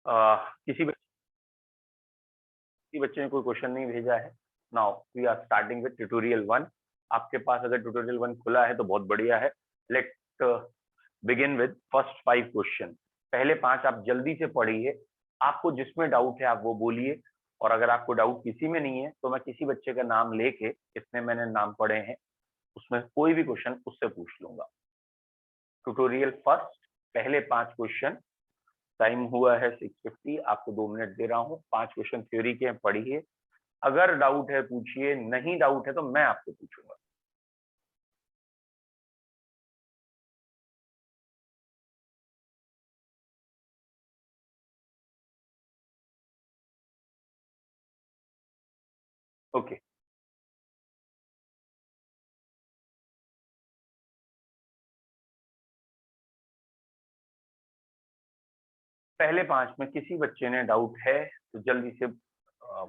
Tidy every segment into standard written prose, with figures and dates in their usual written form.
किसी बच्चे ने कोई क्वेश्चन नहीं भेजा है। Now we are starting with tutorial 1। आपके पास अगर ट्यूटोरियल 1 खुला है तो बहुत बढ़िया है। Let begin with first 5 question. पहले 5 आप जल्दी से पढ़िए। आपको जिसमें डाउट है आप वो बोलिए, और अगर आपको डाउट किसी में नहीं है तो मैं किसी बच्चे का नाम लेके, इसमें मैंने नाम पढ़े हैं, उसमें कोई भी क्वेश्चन उससे पूछ लूंगा। ट्यूटोरियल फर्स्ट, पहले 5 क्वेश्चन। टाइम हुआ है 6:50। आपको 2 मिनट दे रहा हूँ। 5 क्वेश्चन थ्योरी के हैं, पढ़िए। अगर डाउट है पूछिए, नहीं डाउट है तो मैं आपसे पूछूंगा। ओके। पहले 5 में किसी बच्चे ने डाउट है तो जल्दी से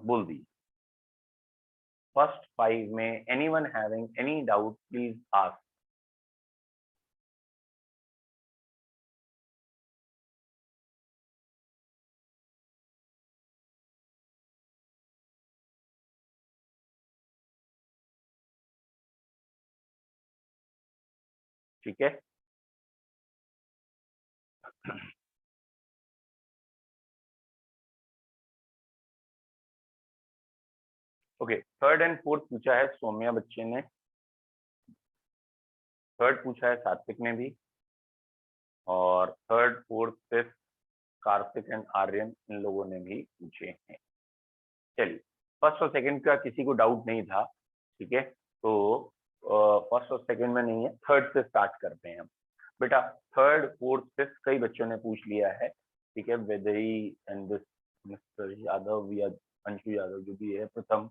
बोल दी। फर्स्ट 5 में anyone having any doubt please ask. ठीक है। ओके, थर्ड एंड फोर्थ पूछा है सौम्या बच्चे ने। थर्ड पूछा है सात्विक ने भी, और third fourth fifth Kartik and Aryan, इन लोगों ने भी पूछे हैं। चलिए, फर्स्ट और सेकंड का किसी को डाउट नहीं था, ठीक है, तो फर्स्ट और सेकंड में नहीं है, थर्ड से स्टार्ट करते हैं हम। बेटा थर्ड फोर्थ फिफ्थ कई बच्चों ने पूछ लिया है, ठीक है। वेदई एंड दिस मिस्टर यादव या अंशु यादव जो भी है प्रथम।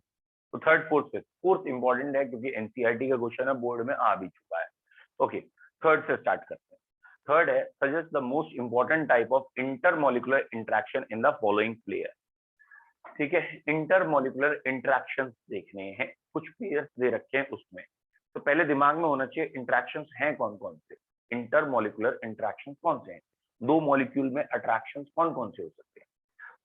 तो third fourth fifth, fourth important है क्योंकि एनसीईआरटी का क्वेश्चन है, बोर्ड में आ भी चुका है। ओके, थर्ड से स्टार्ट करते हैं। थर्ड है, suggest the most important type of intermolecular interaction in the following player. ठीक है, इंटरमोलिकुलर इंटरेक्शंस देखने हैं, कुछ पेयर्स दे रखे हैं उसमें। तो पहले दिमाग में होना चाहिए इंटरेक्शंस हैं कौन कौन से, इंटरमोलिकुलर इंटरेक्शंस कौन से हैं, दो मॉलिक्यूल में अट्रैक्शंस कौन कौन से हो सकते हैं।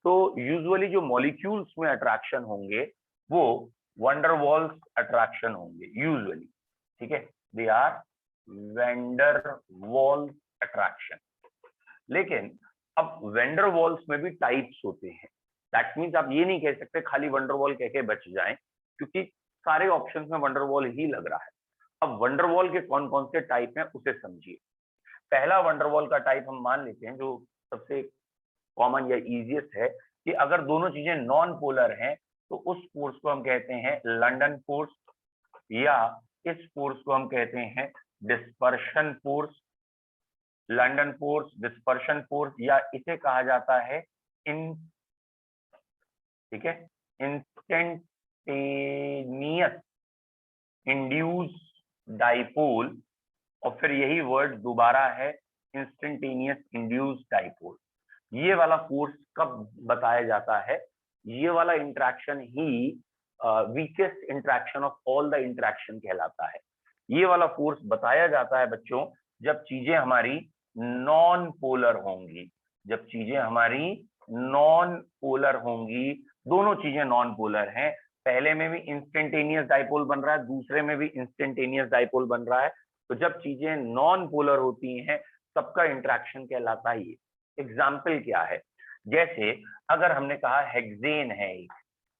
तो यूजुअली जो मॉलिक्यूल्स में अट्रैक्शन होंगे वो वंडरवॉल्स अट्रैक्शन होंगे यूजुअली, ठीक है, दे आर वैंडरवॉल्स अट्रैक्शन। लेकिन अब वैंडरवॉल्स में भी टाइप्स होते हैं। दैट मीन्स आप ये नहीं कह सकते खाली वंडरवॉल कह के बच जाएं, क्योंकि सारे ऑप्शंस में वंडरवॉल ही लग रहा है। अब वंडरवॉल के कौन कौन से टाइप हैं उसे समझिए। पहला वंडरवॉल का टाइप हम मान लेते हैं, जो सबसे कॉमन या इजीएस्ट है, कि अगर दोनों चीजें नॉन पोलर हैं तो उस फोर्स को हम कहते हैं लंडन फोर्स, या इस फोर्स को हम कहते हैं dispersion force. London force, dispersion force, या इसे कहा जाता है इन, ठीक है, इंस्टेंटेनियस इंड्यूस डाइपोल। और फिर यही वर्ड दोबारा है, इंस्टेंटेनियस इंड्यूस डाइपोल। ये वाला फोर्स कब बताया जाता है, ये वाला interaction he weakest interaction of all the interaction कहलाता है। ये वाला फोर्स बताया जाता है बच्चों जब चीजें हमारी नॉन पोलर होंगी, जब चीजें हमारी नॉन पोलर होंगी। दोनों चीजें नॉन पोलर हैं, पहले में भी इंस्टेंटेनियस डाइपोल बन रहा है, दूसरे में भी इंस्टेंटेनियस डाइपोल बन रहा है। तो जब चीजें नॉन पोलर होती हैं सबका इंटरेक्शन कहलाता है ये। एग्जाम्पल क्या है, जैसे अगर हमने कहा हेक्सेन है,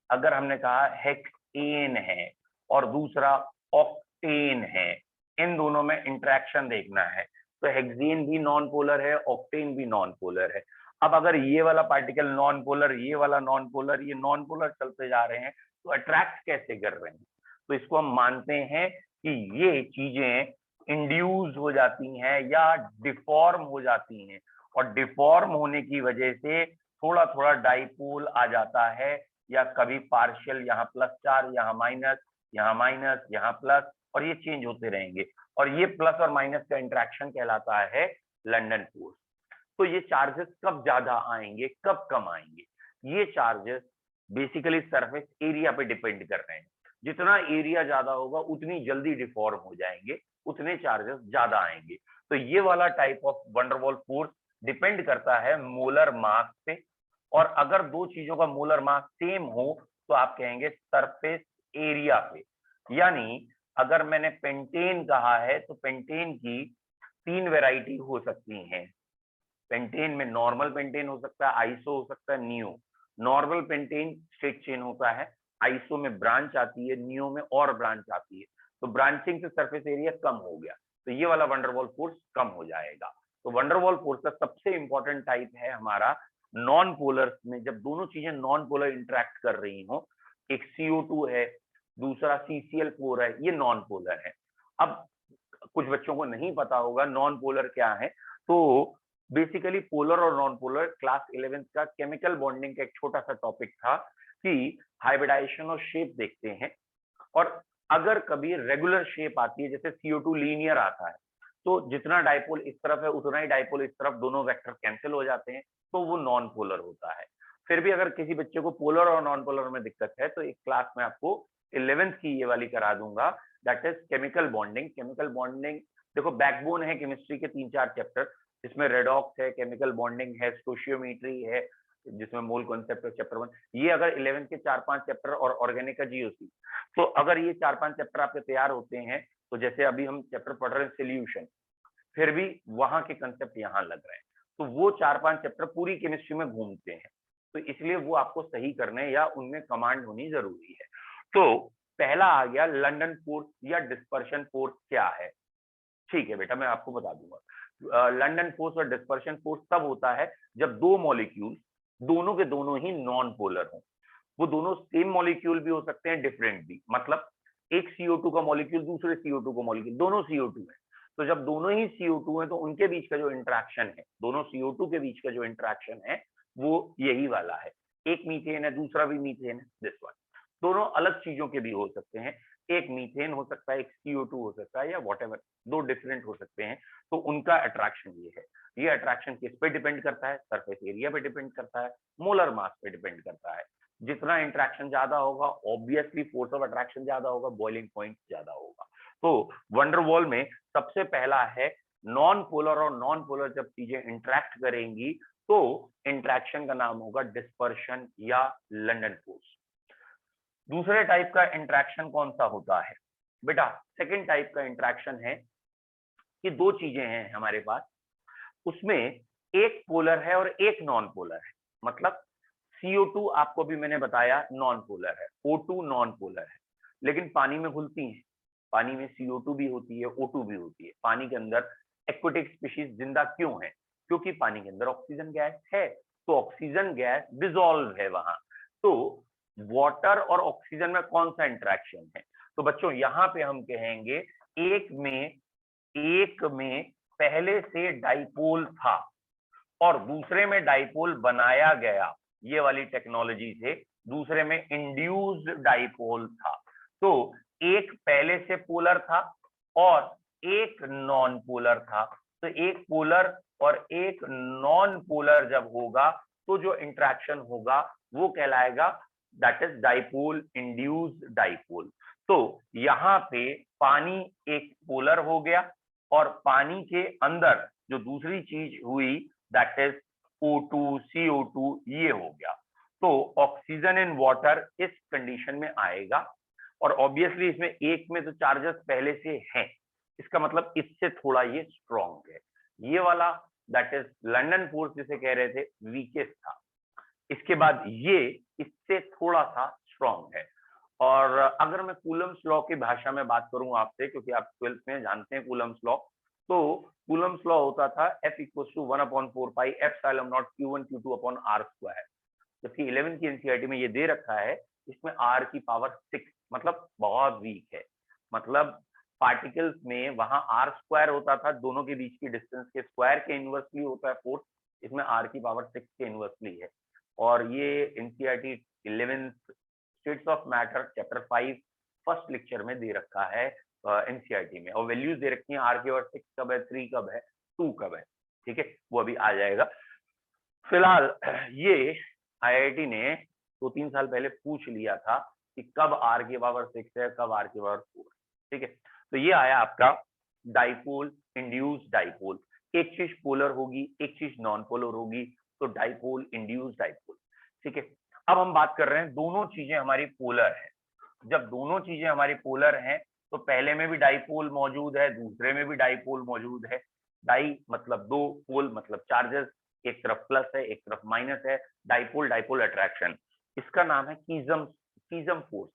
अगर हमने कहा हेक्सेन है, और दूसरा ऑक्टेन है, इन दोनों में इंटरेक्शन देखना है। तो हेक्सेन भी नॉन पोलर है, ऑक्टेन भी नॉन पोलर है। अब अगर ये वाला पार्टिकल नॉन पोलर, ये वाला नॉन पोलर, ये नॉन पोलर चलते जा रहे हैं, तो अट्रैक्ट कैसे कर रहे हैं। तो इसको हम मानते हैं कि ये चीजें इंड्यूस हो जाती हैं या डिफॉर्म हो जाती हैं, और डिफॉर्म होने की वजह से थोड़ा थोड़ा डाइपोल आ जाता है, या कभी पार्शियल, यहाँ +4, यहाँ माइनस, यहाँ माइनस, यहाँ प्लस, और ये चेंज होते रहेंगे। और ये प्लस और माइनस का इंटरेक्शन कहलाता है लंडन फोर्स। तो ये चार्जेस कब ज्यादा आएंगे, कब कम आएंगे, ये चार्जेस बेसिकली सरफेस एरिया पे डिपेंड कर रहे हैं। जितना एरिया ज्यादा होगा उतनी जल्दी डिफॉर्म हो जाएंगे, उतने चार्जेस ज्यादा आएंगे। तो ये वाला type of van der Waals force depend करता है मोलर मास पे, और अगर दो चीजों का मोलर मास सेम हो तो आप कहेंगे सरफेस एरिया पे। यानी अगर मैंने पेंटेन कहा है तो पेंटेन की 3 वैरायटी हो सकती हैं। पेंटेन में नॉर्मल पेंटेन हो सकता है, आइसो हो सकता है, neo. Normal pentane straight chain होता है, आइसो में ब्रांच आती है, नियो में और ब्रांच आती है। तो ब्रांचिंग से सरफेस एरिया कम हो गया, तो ये वाला वंडरवॉल फोर्स कम हो जाएगा। तो वंडरवॉल फोर्स का सबसे इंपॉर्टेंट टाइप है हमारा नॉन पोलर में, जब दोनों चीजें नॉन पोलर इंटरेक्ट कर रही हो, एक CO2 है, दूसरा CCl4 है, ये नॉन पोलर है। अब कुछ बच्चों को नहीं पता होगा नॉन पोलर क्या है, तो बेसिकली पोलर और नॉन पोलर क्लास 11th का केमिकल बॉन्डिंग का एक छोटा सा टॉपिक था कि हाइब्रिडाइजेशन और शेप देखते हैं, और अगर कभी रेगुलर शेप आती है, जैसे CO2 लीनियर आता है, तो जितना डाइपोल इस तरफ है उतना ही डाइपोल इस तरफ, दोनों वेक्टर कैंसिल हो जाते हैं, तो वो नॉन पोलर होता है। फिर भी अगर किसी बच्चे को पोलर और नॉन पोलर में दिक्कत है तो एक क्लास में आपको 11th की ये वाली करा दूंगा, that is chemical bonding. Chemical bonding देखो बैकबोन है केमिस्ट्री के 3-4 चैप्टर, जिसमें रेडॉक्स है, केमिकल बॉन्डिंग है, स्टोशियोमेट्री है, जिसमें मोल कॉन्सेप्ट है चैप्टर 1। ये अगर 11th के 4-5 चैप्टर और ऑर्गेनिक का GOC, तो अगर ये 4-5 चैप्टर आपके तैयार होते हैं, तो जैसे अभी हम चैप्टर पढ़ रहे हैं सोल्यूशन, फिर भी वहां के कंसेप्ट यहाँ लग रहे हैं, तो वो 4-5 चैप्टर पूरी केमिस्ट्री में घूमते हैं, तो इसलिए वो आपको सही करने या उनमें कमांड होनी जरूरी है। तो पहला आ गया लंडन फोर्स या डिस्पर्शन फोर्स क्या है। ठीक है बेटा, मैं आपको बता दूंगा। लंडन फोर्स और डिस्पर्शन फोर्स तब होता है जब दो मॉलिक्यूल दोनों के दोनों ही नॉन पोलर हों। वो दोनों सेम मॉलिक्यूल भी हो सकते हैं, डिफरेंट भी, मतलब एक CO2 का मॉलिक्यूल दूसरे CO2 का मॉलिक्यूल, दोनों CO2 है, तो जब दोनों ही CO2 है तो उनके बीच का जो इंटरेक्शन है, दोनों CO2 के बीच का जो इंटरेक्शन है वो यही वाला है। एक मीथेन है, दूसरा भी मीथेन है, दिस वन। दोनों अलग चीजों के भी हो सकते हैं, एक मीथेन हो सकता है, एक CO2 हो सकता है, या व्हाटएवर, दो डिफरेंट हो सकते हैं, तो उनका अट्रैक्शन ये है। ये अट्रैक्शन किस पे डिपेंड करता है? सरफेस एरिया पे डिपेंड करता है, मोलर मास पे डिपेंड करता है। जितना इंटरेक्शन ज्यादा होगा ऑब्वियसली फोर्स ऑफ अट्रैक्शन ज्यादा होगा, बॉइलिंग पॉइंट ज्यादा होगा। तो वंडरवॉल में सबसे पहला है नॉन पोलर और नॉन पोलर जब चीजें इंटरेक्ट करेंगी तो इंटरेक्शन का नाम होगा डिस्पर्शन या लंडन फोर्स। दूसरे टाइप का इंटरेक्शन कौन सा होता है बेटा? सेकेंड टाइप का इंटरेक्शन है कि दो चीजें हैं हमारे पास, उसमें एक पोलर है और एक नॉन पोलर है। मतलब CO2 आपको भी मैंने बताया नॉन पोलर है, O2 नॉन पोलर है, लेकिन पानी में घुलती हैं। पानी में CO2 भी होती है, O2 भी होती है। पानी के अंदर एक्वेटिक स्पीशीज जिंदा क्यों है? क्योंकि पानी के अंदर ऑक्सीजन गैस है, तो ऑक्सीजन गैस डिसॉल्व है वहां। तो वाटर और ऑक्सीजन में कौन सा इंटरेक्शन है? तो बच्चों यहाँ पे हम कहेंगे एक में पहले से डाइपोल था और दूसरे में डाइपोल बनाया गया, ये वाली टेक्नोलॉजी से दूसरे में इंड्यूस्ड डाइपोल था। तो एक पहले से पोलर था और एक नॉन पोलर था। तो एक पोलर और एक नॉन पोलर जब होगा तो जो इंटरेक्शन होगा वो कहलाएगा that is dipole induced dipole. तो यहाँ पे पानी एक पोलर हो गया और पानी के अंदर जो दूसरी चीज हुई दैट इज O2 CO2 ये हो गया। तो ऑक्सीजन इन वाटर इस कंडीशन में आएगा और ऑब्वियसली इसमें एक में तो चार्जेस पहले से हैं, इसका मतलब इससे थोड़ा ये स्ट्रॉन्ग है। ये वाला दैट इज लंडन फोर्स जिसे कह रहे थे वीकेस्ट था, इसके बाद ये इससे थोड़ा सा स्ट्रॉन्ग है। और अगर मैं कूलम्स लॉ की भाषा में बात करूं आपसे, क्योंकि आप 12th में जानते हैं कूलम्स लॉ, तो कूलम्स लॉ होता था F = 1/4 pi epsilon not Q1 Q2 upon R²। जबकि 11th की एनसीईआरटी में ये दे रखा है, इसमें R की पावर 6, मतलब बहुत वीक है। मतलब पार्टिकल्स में वहां R² होता था, दोनों के बीच की डिस्टेंस के स्क्वायर के इनवर्सली होता है फोर्स, इसमें R की पावर 6 के इनवर्सली है। और ये NCERT 11th states of matter chapter 5 first lecture में दे रखा है एनसीईआरटी में, और वैल्यूज दे रखी हैं R की पावर 6 कब है, 3 कब है, 2 कब है। ठीक है, वो अभी आ जाएगा। फिलहाल ये आईआईटी ने 2-3 साल पहले पूछ लिया था कि कब R की पावर 6 है, कब R की पावर 4। ठीक है, तो ये आया आपका डाइपोल इंड्यूस्ड डाइपोल। एक चीज पोलर होगी, एक चीज नॉन पोलर होगी, तो डाइपोल इंड्यूस्ड डाइपोल। अब हम बात कर रहे हैं दोनों चीजें हमारी पोलर है। जब दोनों चीजें हमारी पोलर हैं तो पहले में भी डाइपोल मौजूद है, दूसरे में भी डाइपोल मौजूद है। डाई मतलब दो, पोल मतलब चार्जेस, एक तरफ प्लस है एक तरफ माइनस है। डाइपोल डाइपोल अट्रैक्शन, इसका नाम है कीजम फोर्स।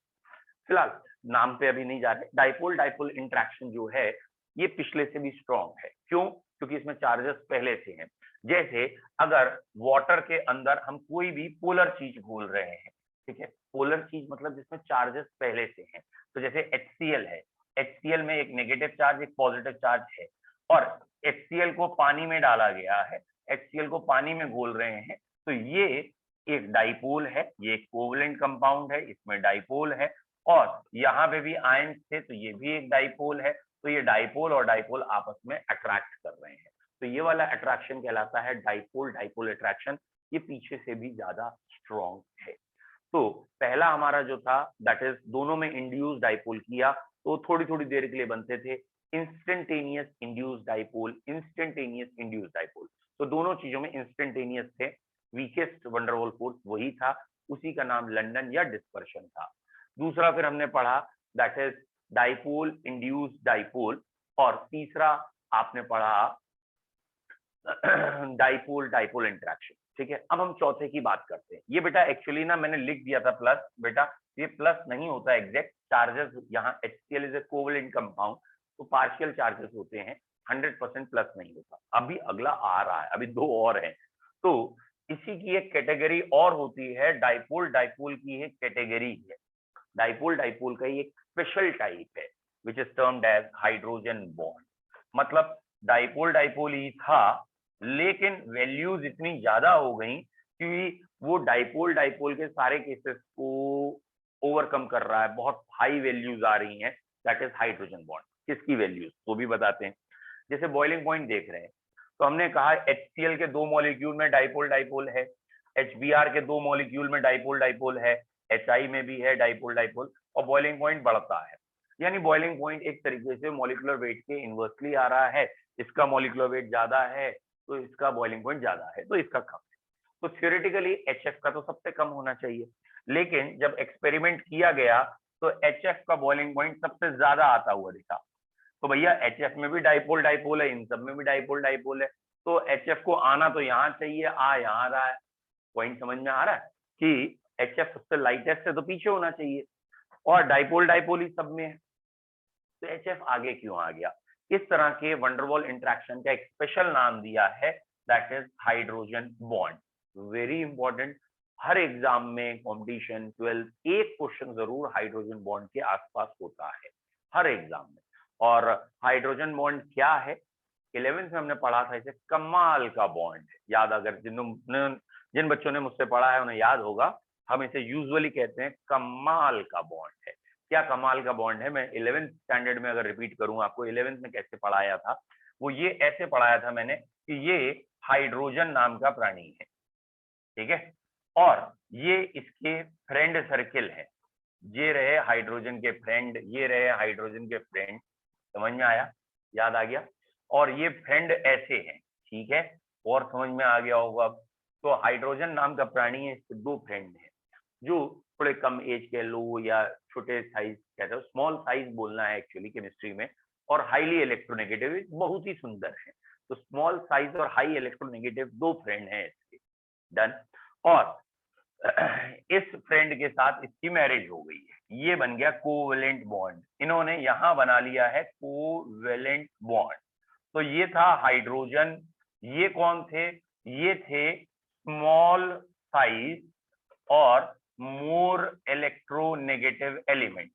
फिलहाल नाम पे अभी नहीं जा रहे। डाइपोल डाइपोल इंट्रैक्शन जो है ये पिछले से भी स्ट्रॉन्ग है। क्यों? क्योंकि इसमें चार्जेस पहले से हैं। जैसे अगर वाटर के अंदर हम कोई भी पोलर चीज घोल रहे हैं, ठीक है, पोलर चीज मतलब जिसमें चार्जेस पहले से हैं, तो जैसे HCl है, HCl में एक नेगेटिव चार्ज एक पॉजिटिव चार्ज है, और HCl को पानी में डाला गया है, HCl को पानी में घोल रहे हैं, तो ये एक डाइपोल है, ये एक कोवलेंट कंपाउंड है, इसमें डाइपोल है, और यहाँ पे भी आयंस थे तो ये भी एक डाइपोल है। तो ये डाइपोल और डाइपोल आपस में अट्रैक्ट कर रहे हैं, तो ये वाला अट्रैक्शन कहलाता है डाइपोल डाइपोल अट्रैक्शन। ये पीछे से भी ज्यादा स्ट्रॉन्ग है। तो पहला हमारा जो था दैट इज दोनों में इंड्यूस डाइपोल किया तो थोड़ी थोड़ी देर के लिए बनते थे instantaneous induce dipole, instantaneous induce dipole. तो दोनों चीजों में इंस्टेंटेनियस थे। वीकेस्ट वंडरवॉल फोर्स वही था, उसी का नाम लंदन या डिस्पर्शन था। दूसरा फिर हमने पढ़ा that is dipole induce dipole, और तीसरा आपने पढ़ा डाइपोल डाइपोल इंटरेक्शन। ठीक है, अब हम चौथे की बात करते हैं। ये बेटा एक्चुअली ना मैंने लिख दिया था प्लस, बेटा ये प्लस नहीं होता एग्जैक्ट चार्जेस। यहाँ HCl is a covalent compound, तो पार्शियल चार्जेस होते हैं, 100% प्लस नहीं होता। अभी अगला आ रहा है, अभी दो और हैं। तो इसी की एक कैटेगरी और होती है, डाइपोल डाइपोल की एक कैटेगरी है। डाइपोल डाइपोल का एक स्पेशल टाइप है which is termed as hydrogen bond. मतलब डाइपोल डाइपोल ही था लेकिन वैल्यूज इतनी ज्यादा हो गई कि वो डाइपोल डाइपोल के सारे केसेस को ओवरकम कर रहा है, बहुत हाई वैल्यूज आ रही हैं, दैट इज हाइड्रोजन बॉन्ड। किसकी वैल्यूज वो भी बताते हैं। जैसे बॉइलिंग पॉइंट देख रहे हैं तो हमने कहा HCl के दो मॉलिक्यूल में डाइपोल डाइपोल है, HBr के दो मॉलिक्यूल में डाइपोल डाइपोल है, HI में भी है डाइपोल डाइपोल, और बॉइलिंग पॉइंट बढ़ता है। यानी बॉइलिंग पॉइंट एक तरीके से मॉलिक्यूलर वेट के इनवर्सली आ रहा है। इसका मॉलिक्यूलर वेट ज्यादा है तो इसका बॉइलिंग पॉइंट ज्यादा है तो इसका कम है। तो थ्योरेटिकली HF का तो सबसे कम होना चाहिए, लेकिन जब एक्सपेरिमेंट किया गया तो HF का बॉइलिंग पॉइंट सबसे ज्यादा आता हुआ दिखा। तो भैया HF में भी डाइपोल डाइपोल है, इन सब में भी डाइपोल डाइपोल है, तो HF को आना तो यहाँ चाहिए, आ यहाँ रहा है। पॉइंट समझ में आ रहा है कि HF सबसे लाइटेस्ट है तो पीछे होना चाहिए, और डाइपोल डाइपोल ही सब में है, तो HF आगे क्यों आ गया? इस तरह के वंडरवॉल इंटरेक्शन का एक स्पेशल नाम दिया है, that is hydrogen bond. Very important, her exam में कंपटीशन 12 एक क्वेश्चन जरूर हाइड्रोजन बॉन्ड के आसपास होता है हर एग्जाम में। और हाइड्रोजन बॉन्ड क्या है? 11th में हमने पढ़ा था, इसे कमाल का बॉन्ड है। याद, अगर जिन बच्चों ने मुझसे पढ़ा है उन्हें याद होगा, हम इसे यूजुअली कहते हैं कमाल का बॉन्ड है। क्या कमाल का बॉन्ड है? मैं 11th स्टैंडर्ड में अगर रिपीट करूं आपको 11th में कैसे पढ़ाया था, वो ये ऐसे पढ़ाया था मैंने कि ये हाइड्रोजन नाम का प्राणी है, ठीक है, और ये इसके फ्रेंड सर्किल है। ये रहे हाइड्रोजन के फ्रेंड, ये रहे हाइड्रोजन के फ्रेंड। समझ में आया? याद आ गया? और ये फ्रेंड ऐसे हैं, ठीक है, और समझ में आ गया होगा। तो हाइड्रोजन नाम का प्राणी है, इसके दो फ्रेंड हैं जो थोड़े कम एज के लो या छोटे साइज, कहते हो स्मॉल साइज बोलना है एक्चुअली केमिस्ट्री में, और हाईली इलेक्ट्रोनेगेटिव, बहुत ही सुंदर है। तो स्मॉल साइज और हाई इलेक्ट्रोनेगेटिव दो फ्रेंड हैं इसके। डन। और इस फ्रेंड के साथ इसकी मैरिज हो गई है, ये बन गया कोवेलेंट बॉन्ड। इन्होंने यहां बना लिया है कोवेलेंट बॉन्ड। तो ये था हाइड्रोजन। ये कौन थे? ये थे स्मॉल साइज और मोर इलेक्ट्रोनेगेटिव एलिमेंट,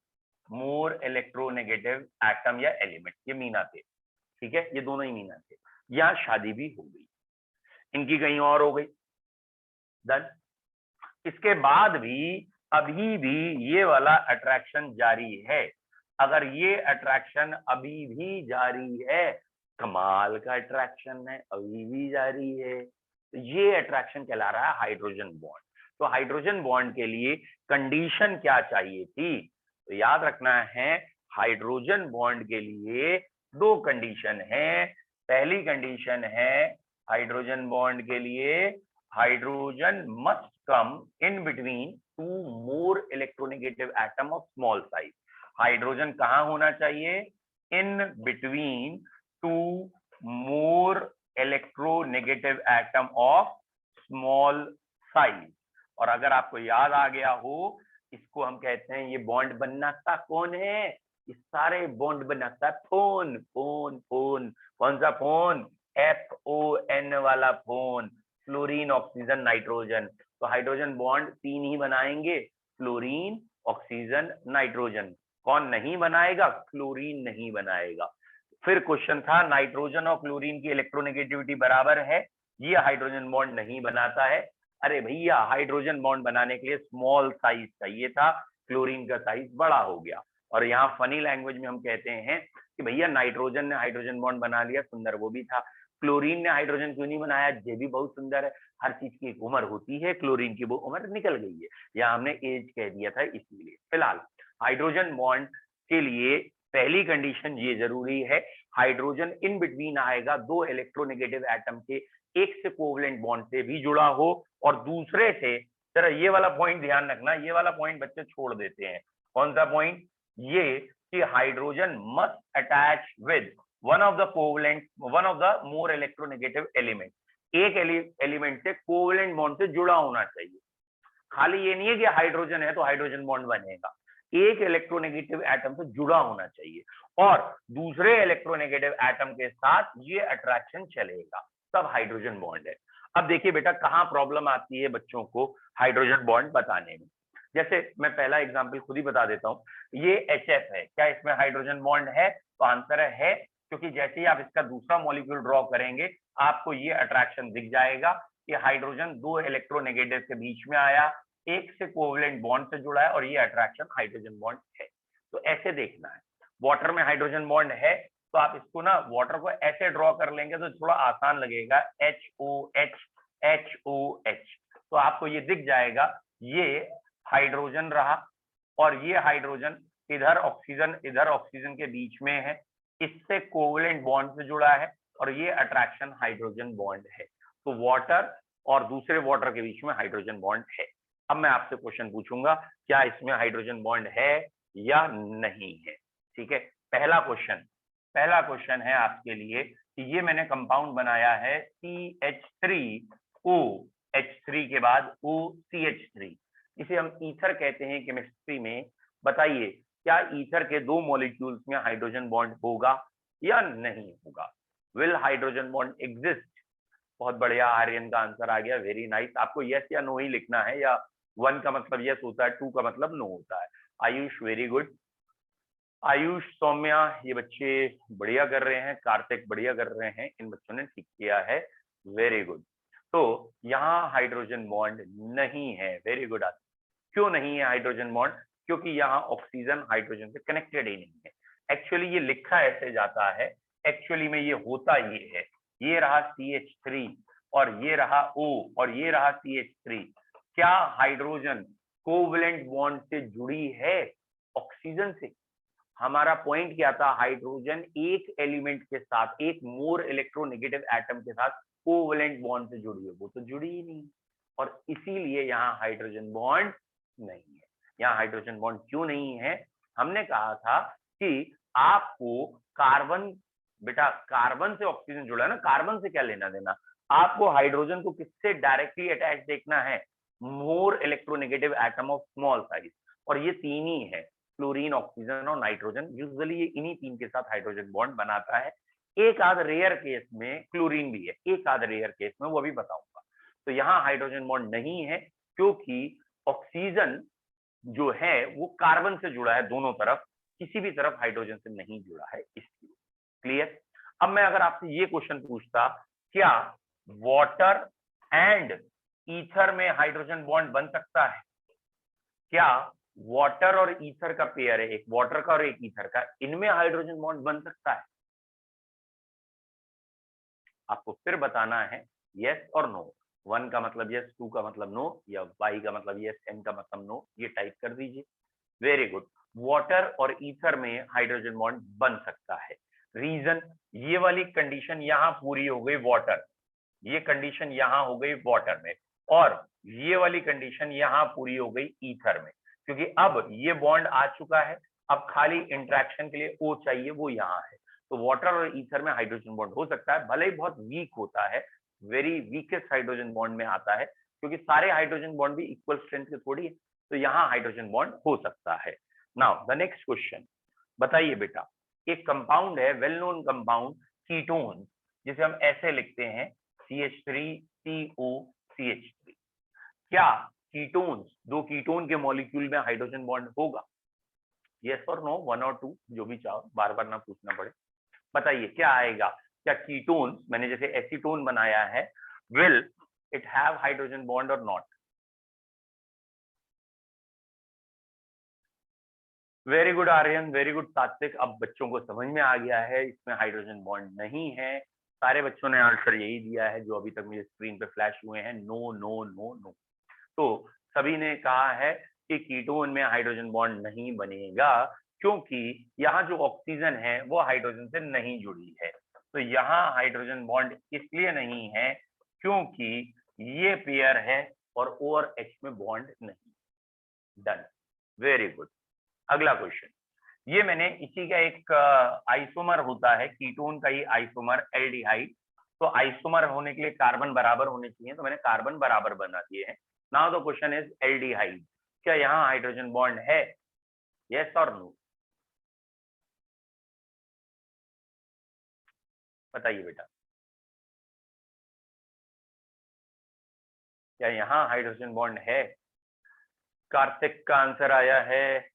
मोर इलेक्ट्रोनेगेटिव एटम या एलिमेंट, ये मीना थे, ठीक है, ये दोनों ही मीना थे। यहाँ शादी भी हो गई, इनकी कहीं और हो गई। डन। इसके बाद भी अभी भी ये वाला अट्रैक्शन जारी है। अगर ये अट्रैक्शन अभी भी जारी है, कमाल का अट्रैक्शन है, अभी भी जारी है, तो ये अट्रैक्शन कहला रहा है हाइड्रोजन बॉन्ड। तो हाइड्रोजन बॉन्ड के लिए कंडीशन क्या चाहिए थी? तो याद रखना है, हाइड्रोजन बॉन्ड के लिए दो कंडीशन है। पहली कंडीशन है हाइड्रोजन बॉन्ड के लिए hydrogen must come in between two more electronegative atom of small size. Hydrogen कहाँ होना चाहिए? In between two more electronegative atom of small size. और अगर आपको याद आ गया हो, इसको हम कहते हैं, ये बॉन्ड बनाता कौन है? ये सारे बॉन्ड बनाता है फोन। फोन फोन कौन सा फोन? FON वाला फोन, फ्लोरीन ऑक्सीजन नाइट्रोजन। तो हाइड्रोजन बॉन्ड 3 ही बनाएंगे, फ्लोरीन ऑक्सीजन नाइट्रोजन। कौन नहीं बनाएगा? क्लोरीन नहीं बनाएगा। फिर क्वेश्चन था नाइट्रोजन और क्लोरीन की इलेक्ट्रोनेगेटिविटी बराबर है, ये हाइड्रोजन बॉन्ड नहीं बनाता है। अरे भैया, हाइड्रोजन बॉन्ड बनाने के लिए स्मॉल साइज चाहिए था, क्लोरीन का साइज बड़ा हो गया। और यहाँ फनी लैंग्वेज में हम कहते हैं कि भैया नाइट्रोजन ने हाइड्रोजन बॉन्ड बना लिया, सुंदर वो भी था, क्लोरीन ने हाइड्रोजन क्यों नहीं बनाया? ये भी बहुत सुंदर है। हर चीज की एक उम्र होती है, क्लोरीन की वो उम्र निकल गई है, या हमने एज कह दिया था इसलिए। फिलहाल हाइड्रोजन बॉन्ड के लिए पहली कंडीशन ये जरूरी है, हाइड्रोजन इन बिटवीन आएगा दो इलेक्ट्रोनेगेटिव एटम के, एक से कोवलेंट बॉन्ड से भी जुड़ा हो और दूसरे से, जरा ये वाला पॉइंट ध्यान रखना, ये वाला पॉइंट बच्चे छोड़ देते हैं। कौन सा पॉइंट? ये कि hydrogen must attach with one of the more electronegative element. एक एलिमेंट से कोवलेंट बॉन्ड से जुड़ा होना चाहिए। खाली ये नहीं है कि हाइड्रोजन है तो हाइड्रोजन बॉन्ड बनेगा, एक इलेक्ट्रोनेगेटिव एटम से जुड़ा होना चाहिए और दूसरे इलेक्ट्रोनेगेटिव एटम के साथ ये अट्रैक्शन चलेगा, तब हाइड्रोजन बॉन्ड है। अब देखिए बेटा, कहां प्रॉब्लम आती है बच्चों को हाइड्रोजन बॉन्ड बताने में। जैसे मैं पहला एग्जांपल खुद ही बता देता हूं, ये HF है, क्या इसमें हाइड्रोजन बॉन्ड है? तो आंसर है, क्योंकि जैसे ही आप इसका दूसरा मॉलिक्यूल ड्रॉ करेंगे आपको ये अट्रैक्शन दिख जाएगा कि हाइड्रोजन दो इलेक्ट्रोनेगेटिव के बीच में आया, एक से कोवलेंट बॉन्ड से जुड़ा है और ये अट्रैक्शन हाइड्रोजन बॉन्ड है। तो ऐसे देखना है। वाटर में हाइड्रोजन बॉन्ड है तो आप इसको ना, वाटर को ऐसे ड्रॉ कर लेंगे तो थोड़ा आसान लगेगा, HOH HOH। तो आपको ये दिख जाएगा, ये हाइड्रोजन रहा और ये हाइड्रोजन इधर ऑक्सीजन के बीच में है, इससे कोवलेंट बॉन्ड से जुड़ा है और ये अट्रैक्शन हाइड्रोजन बॉन्ड है। तो वाटर और दूसरे वाटर के बीच में हाइड्रोजन बॉन्ड है। अब मैं आपसे क्वेश्चन पूछूंगा, क्या इसमें हाइड्रोजन बॉन्ड है या नहीं है? ठीक है, पहला क्वेश्चन है आपके लिए कि ये मैंने कंपाउंड बनाया है CH3OH3 के बाद OCH3, इसे हम ईथर कहते हैं केमिस्ट्री में। बताइए, क्या ईथर के दो मॉलिक्यूल्स में हाइड्रोजन बॉन्ड होगा या नहीं होगा? Will hydrogen bond exist? बहुत बढ़िया, आर्यन का आंसर आ गया, वेरी नाइस। आपको यस या नो ही लिखना है, या 1 का मतलब यस होता है, 2 का मतलब नो होता है। आयुष वेरी गुड, आयुष, सौम्या, ये बच्चे बढ़िया कर रहे हैं, कार्तिक बढ़िया कर रहे हैं, इन बच्चों ने ठीक किया है, वेरी गुड। तो यहाँ हाइड्रोजन बॉन्ड नहीं है, वेरी गुड। क्यों नहीं है हाइड्रोजन बॉन्ड? क्योंकि यहाँ ऑक्सीजन हाइड्रोजन से कनेक्टेड ही नहीं है। एक्चुअली ये लिखा ऐसे जाता है, एक्चुअली में ये होता ये है, ये रहा CH3 और ये रहा O और ये रहा CH3। क्या हाइड्रोजन कोवलेंट बॉन्ड से जुड़ी है ऑक्सीजन से? हमारा पॉइंट क्या था? हाइड्रोजन एक एलिमेंट के साथ, एक मोर इलेक्ट्रोनेगेटिव एटम के साथ कोवलेंट बॉन्ड से जुड़ी है, वो तो जुड़ी ही नहीं, और इसीलिए यहाँ हाइड्रोजन बॉन्ड नहीं है। यहाँ हाइड्रोजन बॉन्ड क्यों नहीं है? हमने कहा था कि आपको कार्बन, बेटा कार्बन से ऑक्सीजन जुड़ा है ना, कार्बन से क्या लेना देना? आपको हाइड्रोजन को किससे डायरेक्टली अटैच देखना है? मोर electronegative atom of small size, और ये 3 ही है, फ्लोरीन, ऑक्सीजन और नाइट्रोजन। यूजुअली ये इन्हीं 3 के साथ हाइड्रोजन बॉन्ड बनाता है। एक आध रेयर केस में क्लोरीन भी है, एक आध रेयर केस में, वो भी बताऊंगा। तो यहाँ हाइड्रोजन बॉन्ड नहीं है क्योंकि ऑक्सीजन जो है वो कार्बन से जुड़ा है, दोनों तरफ, किसी भी तरफ हाइड्रोजन से नहीं जुड़ा है, इसलिए। क्लियर? अब मैं अगर आपसे ये क्वेश्चन पूछता, क्या वाटर एंड ईथर में हाइड्रोजन बॉन्ड बन सकता है? क्या वाटर और ईथर का पेयर है, एक वाटर का और एक ईथर का, इनमें हाइड्रोजन बॉन्ड बन सकता है? आपको फिर बताना है यस और नो। 1 का मतलब यस, 2 का मतलब नो, या y का मतलब यस, n का मतलब नो, ये टाइप कर दीजिए। वेरी गुड, वाटर और ईथर में हाइड्रोजन बॉन्ड बन सकता है। रीजन, ये वाली कंडीशन यहां पूरी हो गई वाटर, ये कंडीशन यहां हो गई वाटर में, और ये वाली कंडीशन यहाँ पूरी हो गई ईथर में, क्योंकि अब ये बॉन्ड आ चुका है, अब खाली इंटरेक्शन के लिए O चाहिए, वो यहाँ है। तो वाटर और ईथर में हाइड्रोजन बॉन्ड हो सकता है, भले ही बहुत वीक होता है, वेरी वीकेस्ट हाइड्रोजन बॉन्ड में आता है, क्योंकि सारे हाइड्रोजन बॉन्ड भी इक्वल स्ट्रेंथ के थोड़ी है, तो यहाँ हाइड्रोजन बॉन्ड हो सकता है। नाउ द नेक्स्ट क्वेश्चन, बताइए बेटा, एक कंपाउंड है, वेल नोन कंपाउंड कीटोन, जिसे हम ऐसे लिखते हैं CH3COCH3। क्या कीटोन्स, दो कीटोन के मॉलिक्यूल में हाइड्रोजन बॉन्ड होगा? यस और नो, वन और टू, जो भी चाहो, बार बार ना पूछना पड़े। बताइए क्या आएगा? क्या कीटोन्स, मैंने जैसे एसीटोन बनाया है, will it have hydrogen bond और not? Very good Aryan, very good Satvik. अब बच्चों को समझ में आ गया है इसमें हाइड्रोजन बॉन्ड नहीं है। सारे बच्चों ने आंसर यही दिया है जो अभी तक मेरे स्क्रीन पे फ्लैश हुए हैं, नो नो नो नो। तो सभी ने कहा है कि कीटोन में हाइड्रोजन बॉन्ड नहीं बनेगा, क्योंकि यहाँ जो ऑक्सीजन है वो हाइड्रोजन से नहीं जुड़ी है। तो यहाँ हाइड्रोजन बॉन्ड इसलिए नहीं है क्योंकि ये पेयर है और O और H में बॉन्ड नहीं। Done, very good. अगला क्वेश्चन, ये मैंने इसी का एक आइसोमर होता है, कीटोन का ही आइसोमर एल्डिहाइड। तो आइसोमर होने के लिए कार्बन बराबर होने चाहिए, तो मैंने कार्बन बराबर बना दिए हैं। Now the question is aldehyde, क्या यहाँ हाइड्रोजन बॉन्ड है? यस और नो? बताइए बेटा, क्या यहाँ हाइड्रोजन बॉन्ड है? कार्तिक का आंसर आया है,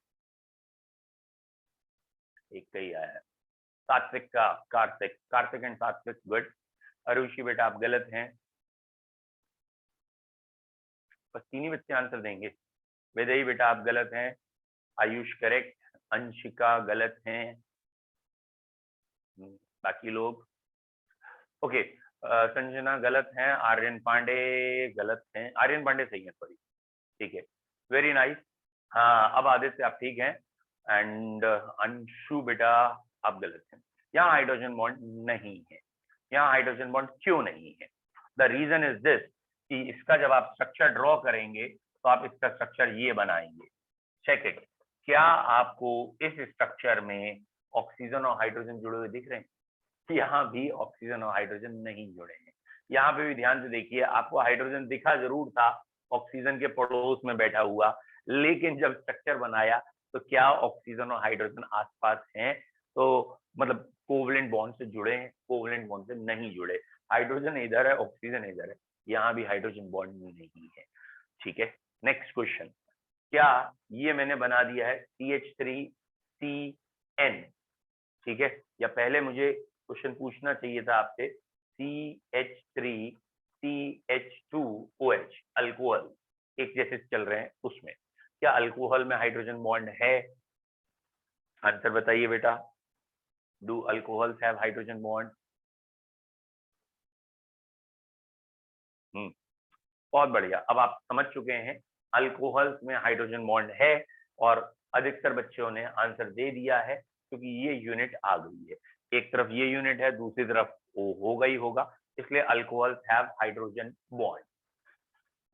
एक का ही आया है, सात्विक का। कार्तिक, कार्तिक एंड सात्विक, गुड। अरुषि बेटा आप गलत हैं, बस तीन ही बच्चे आंसर देंगे। वेदई बेटा आप गलत हैं, आयुष करेक्ट, अंशिका गलत हैं, बाकी लोग ओके। संजना गलत हैं, आर्यन पांडे गलत हैं, आर्यन पांडे सही है, सॉरी, ठीक है, वेरी नाइस। हाँ अब आदित्य आप ठीक हैं, एंड अंशु बेटा आप गलत हैं। यहाँ हाइड्रोजन बॉन्ड नहीं है। यहाँ हाइड्रोजन बॉन्ड क्यों नहीं है? द रीजन इज दिस, कि इसका जब आप स्ट्रक्चर ड्रॉ करेंगे तो आप इसका स्ट्रक्चर ये बनाएंगे, चेक इट। क्या आपको इस स्ट्रक्चर में ऑक्सीजन और हाइड्रोजन जुड़े हुए दिख रहे हैं? यहाँ भी ऑक्सीजन और हाइड्रोजन नहीं जुड़े हैं। यहाँ पे भी ध्यान से देखिए, आपको हाइड्रोजन दिखा जरूर था ऑक्सीजन के पड़ोस में बैठा हुआ, लेकिन जब स्ट्रक्चर बनाया तो क्या ऑक्सीजन और हाइड्रोजन आसपास हैं? तो मतलब कोवलेंट बॉन्ड से जुड़े हैं, कोवलेंट बॉन्ड से नहीं जुड़े। हाइड्रोजन इधर है, ऑक्सीजन इधर है, यहाँ भी हाइड्रोजन बॉन्ड नहीं है। ठीक है, नेक्स्ट क्वेश्चन, क्या ये मैंने बना दिया है CH3CN, ठीक है, या पहले मुझे क्वेश्चन पूछना चाहिए था आपसे CH3CH2OH, अल्कोहल एक जैसे चल रहे हैं उसमें, क्या अल्कोहल में हाइड्रोजन बॉन्ड है? आंसर बताइए बेटा, do alcohols have hydrogen bond? बहुत बढ़िया, अब आप समझ चुके हैं अल्कोहल्स में हाइड्रोजन बॉन्ड है, और अधिकतर बच्चों ने आंसर दे दिया है क्योंकि ये यूनिट आ गई है। एक तरफ ये यूनिट है, दूसरी तरफ वो होगा ही होगा, इसलिए alcohols have hydrogen bond.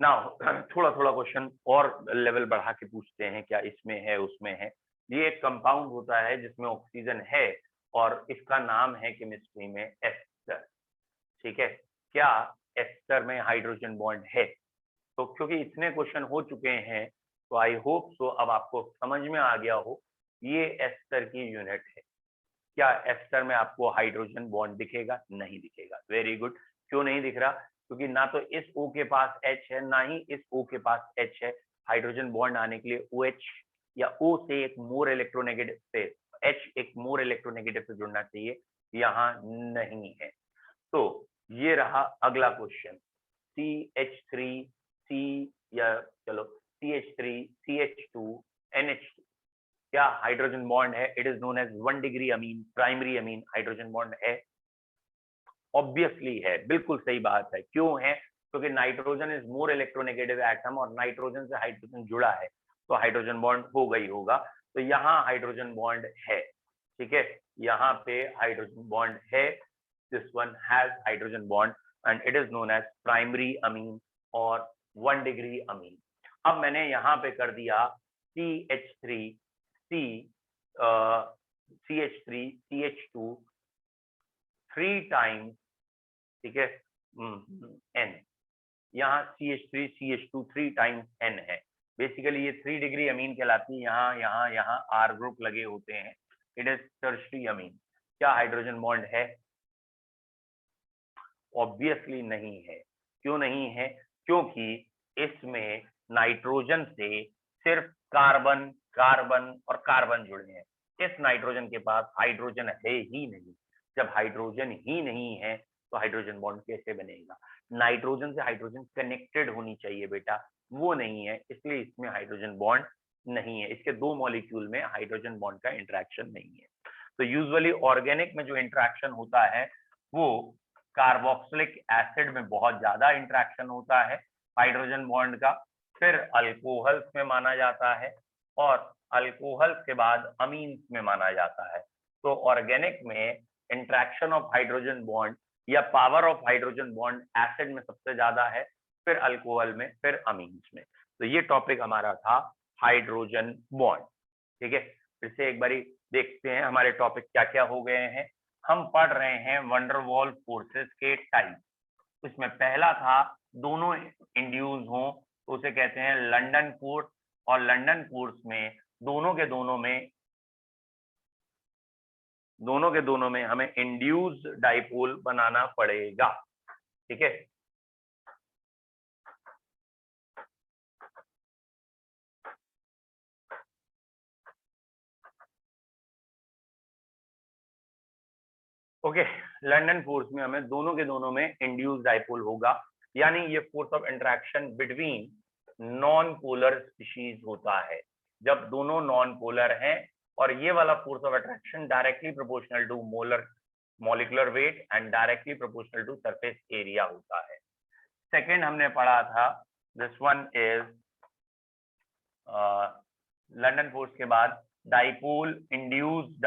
Now थोड़ा थोड़ा क्वेश्चन और लेवल बढ़ा के पूछते हैं, क्या इसमें है उसमें है। ये एक कंपाउंड होता है जिसमें ऑक्सीजन है और इसका नाम है केमिस्ट्री में एस्टर, ठीक है। क्या एस्टर में हाइड्रोजन बॉन्ड है? तो क्योंकि इतने क्वेश्चन हो चुके हैं तो आई होप सो अब आपको समझ में आ गया हो ये एस्टर की यूनिट है। क्या एस्टर में आपको हाइड्रोजन बॉन्ड दिखेगा? नहीं दिखेगा, वेरी गुड। क्यों नहीं दिख रहा? क्योंकि ना तो इस O के पास H है, ना ही इस O के पास H है। हाइड्रोजन बॉन्ड आने के लिए OH या O से एक मोर इलेक्ट्रोनेगेटिव से H एक मोर इलेक्ट्रोनेगेटिव से जुड़ना चाहिए, यहाँ नहीं है। तो ये रहा अगला क्वेश्चन, CH3C या चलो CH3CH2NH2, क्या हाइड्रोजन बॉन्ड है? It is known as 1 degree amine, primary amine hydrogen bond है? ऑब्वियसली है, बिल्कुल सही बात है। क्यों है? क्योंकि nitrogen is more electronegative atom और नाइट्रोजन से हाइड्रोजन जुड़ा है, तो हाइड्रोजन बॉन्ड होगा ही होगा। तो यहाँ हाइड्रोजन बॉन्ड है, ठीक है, यहाँ पे हाइड्रोजन बॉन्ड है, this one has hydrogen bond and it is known as primary amine और 1 डिग्री अमीन। अब मैंने यहाँ पे कर दिया CH3 3 टाइम्स, ठीक है, N, यहाँ CH3 3 टाइम्स N है। बेसिकली ये 3 डिग्री अमीन कहलाती है। यहाँ R ग्रुप लगे होते हैं, इट इज टर्शरी अमीन। क्या हाइड्रोजन बॉन्ड है? ऑब्वियसली नहीं है। क्यों नहीं है? क्योंकि इसमें नाइट्रोजन से सिर्फ कार्बन कार्बन और कार्बन जुड़े हैं। इस नाइट्रोजन के पास हाइड्रोजन है ही नहीं। जब हाइड्रोजन ही नहीं है तो हाइड्रोजन बॉन्ड कैसे बनेगा? नाइट्रोजन से हाइड्रोजन कनेक्टेड होनी चाहिए बेटा, वो नहीं है, इसलिए इसमें हाइड्रोजन बॉन्ड नहीं है। इसके दो मॉलिक्यूल में हाइड्रोजन बॉन्ड का इंटरेक्शन नहीं है। तो यूजुअली ऑर्गेनिक में जो इंटरेक्शन होता है वो कार्बोक्सिलिक एसिड में बहुत ज्यादा इंटरेक्शन होता है हाइड्रोजन बॉन्ड का, फिर अल्कोहल्स में माना जाता है, और अल्कोहल्स के बाद अमीन्स में माना जाता है। तो ऑर्गेनिक में इंटरेक्शन ऑफ हाइड्रोजन बॉन्ड या power of hydrogen bond acid में सबसे ज्यादा है, फिर अल्कोहल में, फिर अमीन्स में। तो ये टॉपिक हमारा था हाइड्रोजन बॉन्ड। ठीक है, फिर से एक बारी देखते हैं हमारे टॉपिक क्या क्या हो गए हैं। हम पढ़ रहे हैं वंडर वॉल फोर्सेस के टाइप। इसमें पहला था दोनों इंड्यूस हो तो उसे कहते हैं लंदन फोर्स, और लंदन फोर्स में दोनों के दोनों में हमें इंड्यूस डाइपोल बनाना पड़ेगा। ठीक है, ओके, लंदन फोर्स में हमें दोनों के दोनों में इंड्यूस डाइपोल होगा, यानी ये force of interaction between non polar species होता है। जब दोनों नॉन पोलर हैं, और ये वाला force of attraction directly proportional to molecular weight and directly proportional to surface area होता है। सेकेंड हमने पढ़ा था, this one is London force के बाद डाइपोल इंड्यूस्ड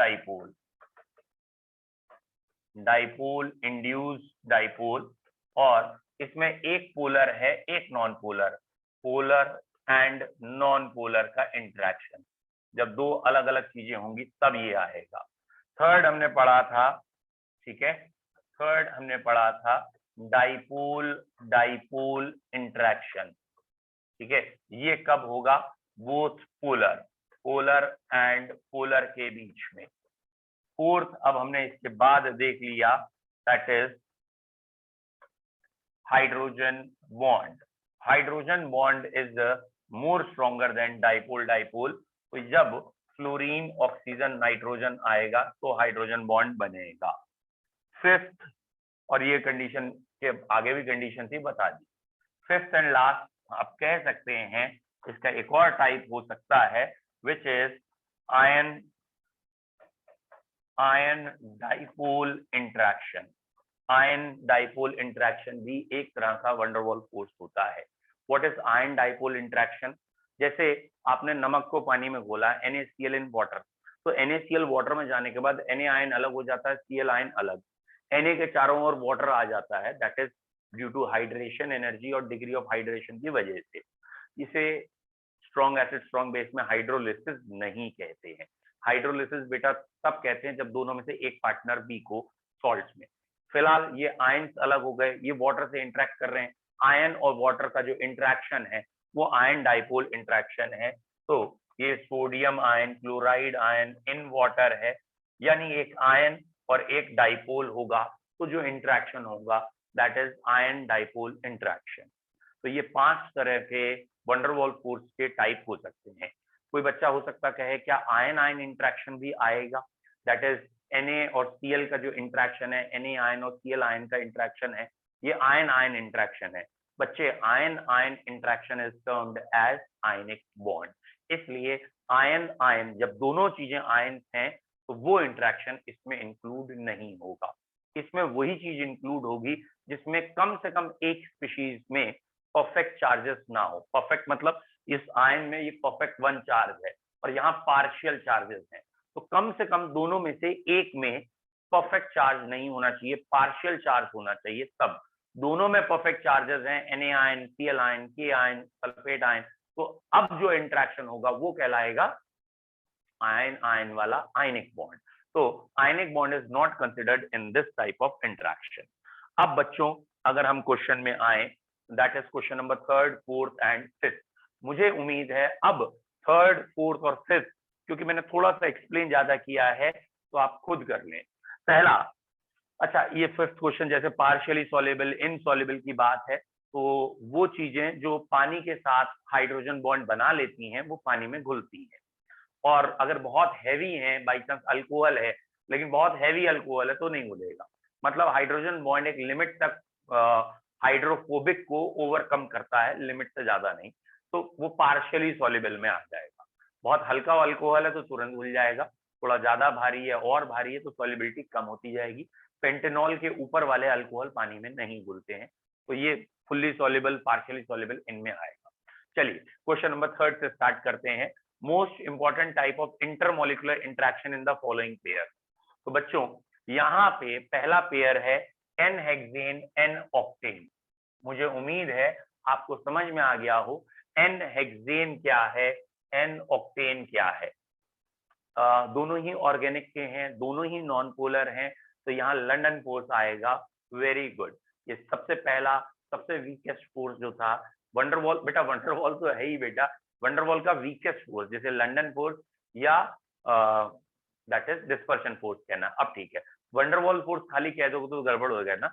डाइपोल, और इसमें एक पोलर है एक non polar, polar and non polar का इंटरेक्शन। जब दो अलग अलग चीजें होंगी तब ये आएगा। थर्ड हमने पढ़ा था, ठीक है, थर्ड हमने पढ़ा था डाइपोल इंटरेक्शन। ठीक है, ये कब होगा? बोथ पोलर एंड पोलर के बीच में। फोर्थ अब हमने इसके बाद देख लिया, that is hydrogen bond is more stronger than dipole. तो जब फ्लोरीन ऑक्सीजन नाइट्रोजन आएगा तो हाइड्रोजन बॉन्ड बनेगा। फिफ्थ, और ये कंडीशन के आगे भी कंडीशन थी, बता दी। फिफ्थ एंड लास्ट आप कह सकते हैं, इसका एक और टाइप हो सकता है which is ion dipole interaction. Ion dipole interaction भी एक तरह का वंडरवॉल फोर्स होता है। What is ion dipole interaction? जैसे आपने नमक को पानी में घोला, NaCl इन वाटर, तो NaCl वाटर में जाने के बाद Na आयन अलग हो जाता है, Cl आयन अलग, Na के चारों ओर वाटर आ जाता है, that is due to hydration energy और डिग्री ऑफ हाइड्रेशन की वजह से। इसे स्ट्रॉन्ग एसिड स्ट्रॉन्ग बेस में हाइड्रोलिसिस नहीं कहते हैं। हाइड्रोलिसिस बेटा तब कहते हैं जब दोनों में से एक पार्टनर वीक हो सॉल्ट्स में। फिलहाल ये आयन्स अलग हो गए, ये वाटर से इंटरेक्ट कर रहे हैं। आयन और वाटर का जो इंटरेक्शन है वो आयन डाइपोल इंटरेक्शन है। तो ये sodium ion chloride ion in water है, यानी एक आयन और एक डाइपोल होगा, तो जो इंटरेक्शन होगा that is ion dipole interaction. तो ये 5 तरह के वंडरवॉल फोर्स के टाइप हो सकते हैं। कोई बच्चा हो सकता कहे क्या आयन इंटरेक्शन भी आएगा? दैट इज Na और Cl का जो इंटरेक्शन है, Na आयन और Cl आयन का इंटरेक्शन है, ये आयन इंटरेक्शन है। बच्चे ion interaction is termed as ionic bond. इसलिए आयन जब दोनों चीजें आयन हैं तो वो इंटरेक्शन इसमें इंक्लूड नहीं होगा। इसमें वही चीज इंक्लूड होगी जिसमें कम से कम एक स्पीशीज में परफेक्ट चार्जेस ना हो। परफेक्ट मतलब इस आयन में ये परफेक्ट 1 चार्ज है और यहाँ पार्शियल चार्जेस हैं, तो कम से कम दोनों में से एक में परफेक्ट चार्ज नहीं होना चाहिए, पार्शियल चार्ज होना चाहिए तब। दोनों में परफेक्ट चार्जेस हैं, Na ion, Cl ion, K ion, sulphate ion. तो अब जो इंटरेक्शन होगा वो कहलाएगा आयन आयन वाला आयनिक बॉन्ड। तो ionic bond is not considered in this type of interaction. अब बच्चों अगर हम क्वेश्चन में आए, that is question number 3rd, 4th and 5th। मुझे उम्मीद है अब 3rd, 4th और 5th, क्योंकि मैंने थोड़ा सा एक्सप्लेन ज्यादा किया है, तो आप खुद कर लें। पहला, अच्छा ये 5th क्वेश्चन जैसे पार्शियली सॉल्युबल, इनसॉल्युबल की बात है, तो वो चीजें जो पानी के साथ हाइड्रोजन बॉन्ड बना लेती हैं वो पानी में घुलती हैं, और अगर बहुत हैवी है, बाई चांस अल्कोहल है, लेकिन बहुत हैवी अल्कोहल है तो नहीं घुलेगा। मतलब हाइड्रोजन बॉन्ड एक लिमिट तक हाइड्रोफोबिक को ओवरकम करता है, लिमिट से ज्यादा नहीं, तो वो पार्शियली सॉल्युबल में आ जाएगा। बहुत हल्का अल्कोहल है तो तुरंत घुल जाएगा, थोड़ा ज्यादा भारी है और भारी है तो सॉल्युबिलिटी कम होती जाएगी। पेंटेनॉल के ऊपर वाले अल्कोहल पानी में नहीं घुलते हैं, तो ये फुल्ली सॉल्युबल, पार्शियली सॉल्युबल इनमें आएगा। चलिए क्वेश्चन नंबर 3rd से स्टार्ट करते हैं। Most important type of intermolecular interaction in the following pair. तो बच्चों यहाँ पे पहला पेयर है एन हेक्सेन एन ऑक्टेन। मुझे उम्मीद है आपको समझ में आ गया हो एन हेक्सेन क्या है, एन ऑक्टेन क्या है। दोनों ही ऑर्गेनिक के हैं, दोनों ही नॉन पोलर हैं, तो यहाँ लंदन फोर्स आएगा। Very good. ये सबसे पहला सबसे वीकेस्ट फोर्स जो था, वंडरवॉल, बेटा वंडरवॉल तो है ही बेटा, वंडरवॉल का वीकेस्ट फोर्स जैसे लंदन फोर्स या दैट इज डिस्पर्शन फोर्स कहना। अब ठीक है, वंडरवॉल फोर्स खाली कह दोगे तो गड़बड़ हो गया ना।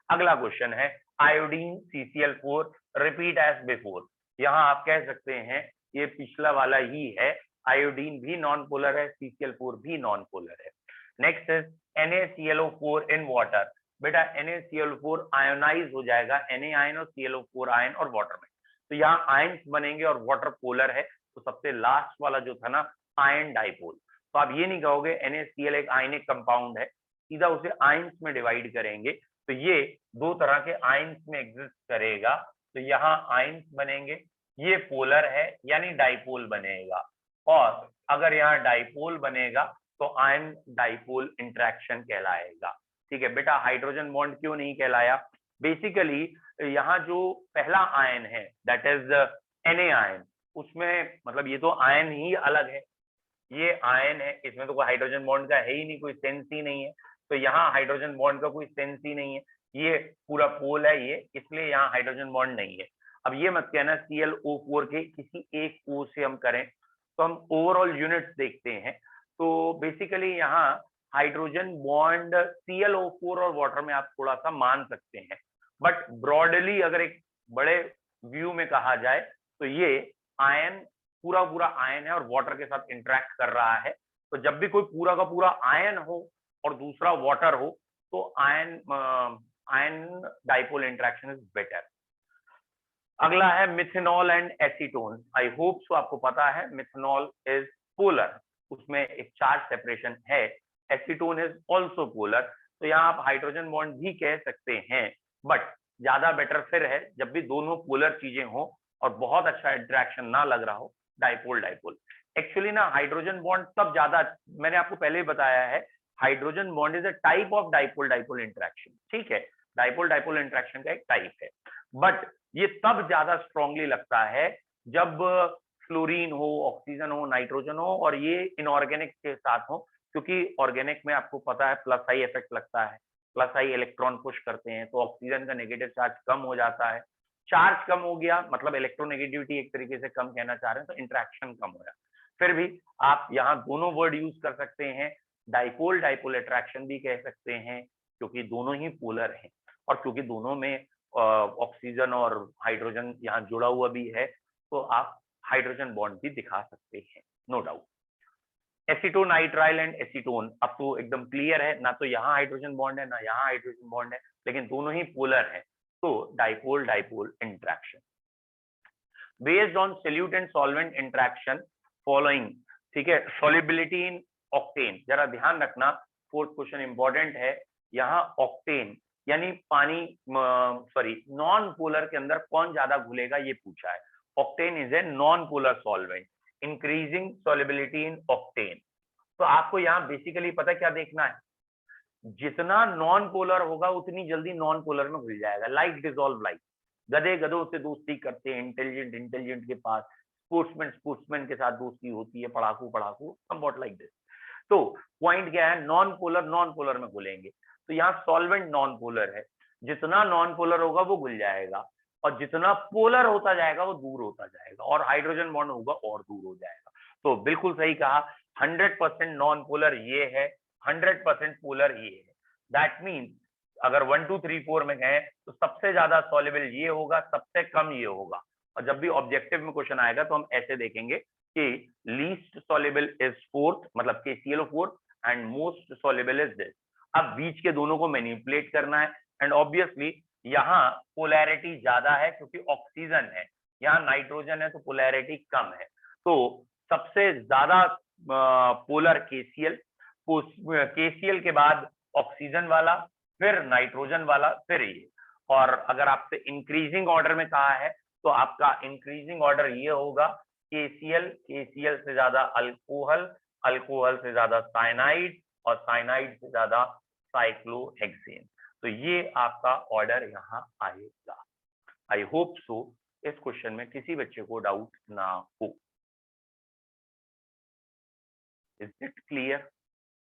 अगला क्वेश्चन है iodine CCl4 repeat as before. यहाँ आप कह सकते हैं ये पिछला वाला ही है, आयोडीन भी नॉन पोलर है, CCl4 भी नॉन पोलर है। Next is NaClO4 in water. बेटा NaClO4 आयोनाइज हो जाएगा Na आयन और ClO4 आयन और वाटर में, तो यहाँ आयन्स बनेंगे और वाटर पोलर है, तो सबसे लास्ट वाला जो था ना आयन डाइपोल। तो आप ये नहीं कहोगे NaCl एक आयनिक कंपाउंड है, सीधा उसे आयन्स में डिवाइड करेंगे, तो ये दो तरह के आयन्स में एग्जिस्ट करेगा, तो यहाँ आयन्स बनेंगे, ये पोलर है यानी डाइपोल बनेगा, और अगर यहाँ डाइपोल बनेगा तो आयन डाइपोल इंटरेक्शन कहलाएगा। ठीक है बेटा, हाइड्रोजन बॉन्ड क्यों नहीं कहलाया? बेसिकली यहाँ जो पहला आयन है दैट इज Na आयन, उसमें मतलब ये तो आयन ही अलग है, ये आयन है, इसमें तो कोई हाइड्रोजन बॉन्ड का है ही नहीं, कोई सेंस ही नहीं है, तो यहाँ हाइड्रोजन बॉन्ड का कोई सेंस ही नहीं है, ये पूरा पोल है ये, इसलिए यहाँ हाइड्रोजन बॉन्ड नहीं है। अब ये मत कहना ClO4 के किसी एक O से हम करें, तो हम ओवरऑल यूनिट्स देखते हैं, तो बेसिकली यहाँ हाइड्रोजन बॉन्ड ClO4 और वाटर में आप थोड़ा सा मान सकते हैं, बट ब्रॉडली अगर एक बड़े व्यू में कहा जाए तो ये आयन पूरा पूरा आयन है और वाटर के साथ इंटरेक्ट कर रहा है, तो जब भी कोई पूरा का पूरा आयन हो और दूसरा वाटर हो तो ion dipole interaction is better. अगला है methanol and acetone. I hope so आपको पता है मिथेनॉल इज पोलर, उसमें एक चार्ज सेपरेशन है, एसीटोन इज ऑल्सो पोलर, तो यहाँ आप हाइड्रोजन बॉन्ड भी कह सकते हैं, बट ज्यादा बेटर फिर है जब भी दोनों पोलर चीजें हो और बहुत अच्छा इंटरेक्शन ना लग रहा हो, डाइपोल डाइपोल। एक्चुअली ना हाइड्रोजन बॉन्ड तब ज्यादा, मैंने आपको पहले ही बताया है, hydrogen bond is a type of dipole dipole interaction. ठीक है, डाइपोल डाइपोल इंटरेक्शन का एक टाइप है, बट ये तब ज्यादा स्ट्रांगली लगता है जब फ्लोरीन हो, ऑक्सीजन हो, नाइट्रोजन हो और ये इनऑर्गेनिक के साथ हो, क्योंकि ऑर्गेनिक में आपको पता है प्लस आई इफेक्ट लगता है, प्लस आई इलेक्ट्रॉन पुश करते हैं, तो ऑक्सीजन का नेगेटिव चार्ज कम हो जाता है, चार्ज कम हो गया मतलब इलेक्ट्रोनेगेटिविटी एक तरीके से कम कहना चाह रहे हैं, तो इंटरेक्शन कम हो रहा है। फिर भी आप यहाँ दोनों वर्ड यूज कर सकते हैं, डाइपोल डाइपोल अट्रैक्शन भी कह सकते हैं, क्योंकि दोनों ही पोलर हैं और क्योंकि दोनों में ऑक्सीजन और हाइड्रोजन यहाँ जुड़ा हुआ भी है, तो आप हाइड्रोजन बॉन्ड भी दिखा सकते हैं, no doubt. Acetonitrile and acetone, अब तो एकदम क्लियर है, ना तो यहाँ हाइड्रोजन बॉन्ड है ना यहाँ हाइड्रोजन बॉन्ड है, लेकिन दोनों ही पोलर है, तो dipole dipole interaction based on solute and solvent interaction following. ठीक है, सॉल्युबिलिटी इन ऑक्टेन, जरा ध्यान रखना, 4th क्वेश्चन इंपॉर्टेंट है। यहाँ ऑक्टेन यानी पानी, सॉरी नॉन पोलर के अंदर कौन ज्यादा घुलेगा ये पूछा है। Octane is a non polar solvent, increasing solubility in octane. तो आपको यहाँ बेसिकली पता क्या देखना है, जितना नॉन पोलर होगा उतनी जल्दी नॉन पोलर में घुल जाएगा। लाइक डिसॉल्व लाइक, गधे गधों से दोस्ती करते हैं, इंटेलिजेंट इंटेलिजेंट के पास, स्पोर्ट्समैन स्पोर्ट्समैन के साथ दोस्ती होती है, पढ़ाकू पढ़ाकू, समवॉट लाइक दिस। तो पॉइंट क्या है, नॉन पोलर में घुलेंगे। तो यहाँ सॉल्वेंट नॉन पोलर है, जितना नॉन पोलर होगा वो घुल जाएगा, और जितना पोलर होता जाएगा वो दूर होता जाएगा, और हाइड्रोजन बॉन्ड होगा और दूर हो जाएगा। तो बिल्कुल सही कहा, 100% नॉन पोलर ये है, 100% पोलर ये है। दैट मीन्स अगर 1 2 3 4 में गए तो सबसे ज्यादा सॉल्युबल ये होगा, सबसे कम ये होगा। और जब भी ऑब्जेक्टिव में क्वेश्चन आएगा तो हम ऐसे देखेंगे कि लीस्ट सॉल्युबल इज फोर्थ, मतलब KClO4, and most soluble is this. अब बीच के दोनों को मैनिपुलेट करना है, एंड ऑब्वियसली यहाँ पोलैरिटी ज्यादा है क्योंकि ऑक्सीजन है, यहाँ नाइट्रोजन है तो पोलैरिटी कम है। तो सबसे ज्यादा पोलर KCl, KCl के बाद ऑक्सीजन वाला, फिर नाइट्रोजन वाला, फिर ये। और अगर आपसे इंक्रीजिंग ऑर्डर में कहा है तो आपका इंक्रीजिंग ऑर्डर ये होगा, KCl, KCl से ज्यादा अल्कोहल, अल्कोहल से ज्यादा साइनाइड, और साइनाइड से ज्यादा साइक्लोहेक्सेन। तो ये आपका ऑर्डर यहाँ आएगा। आई होप सो इस क्वेश्चन में किसी बच्चे को डाउट ना हो। Is it clear?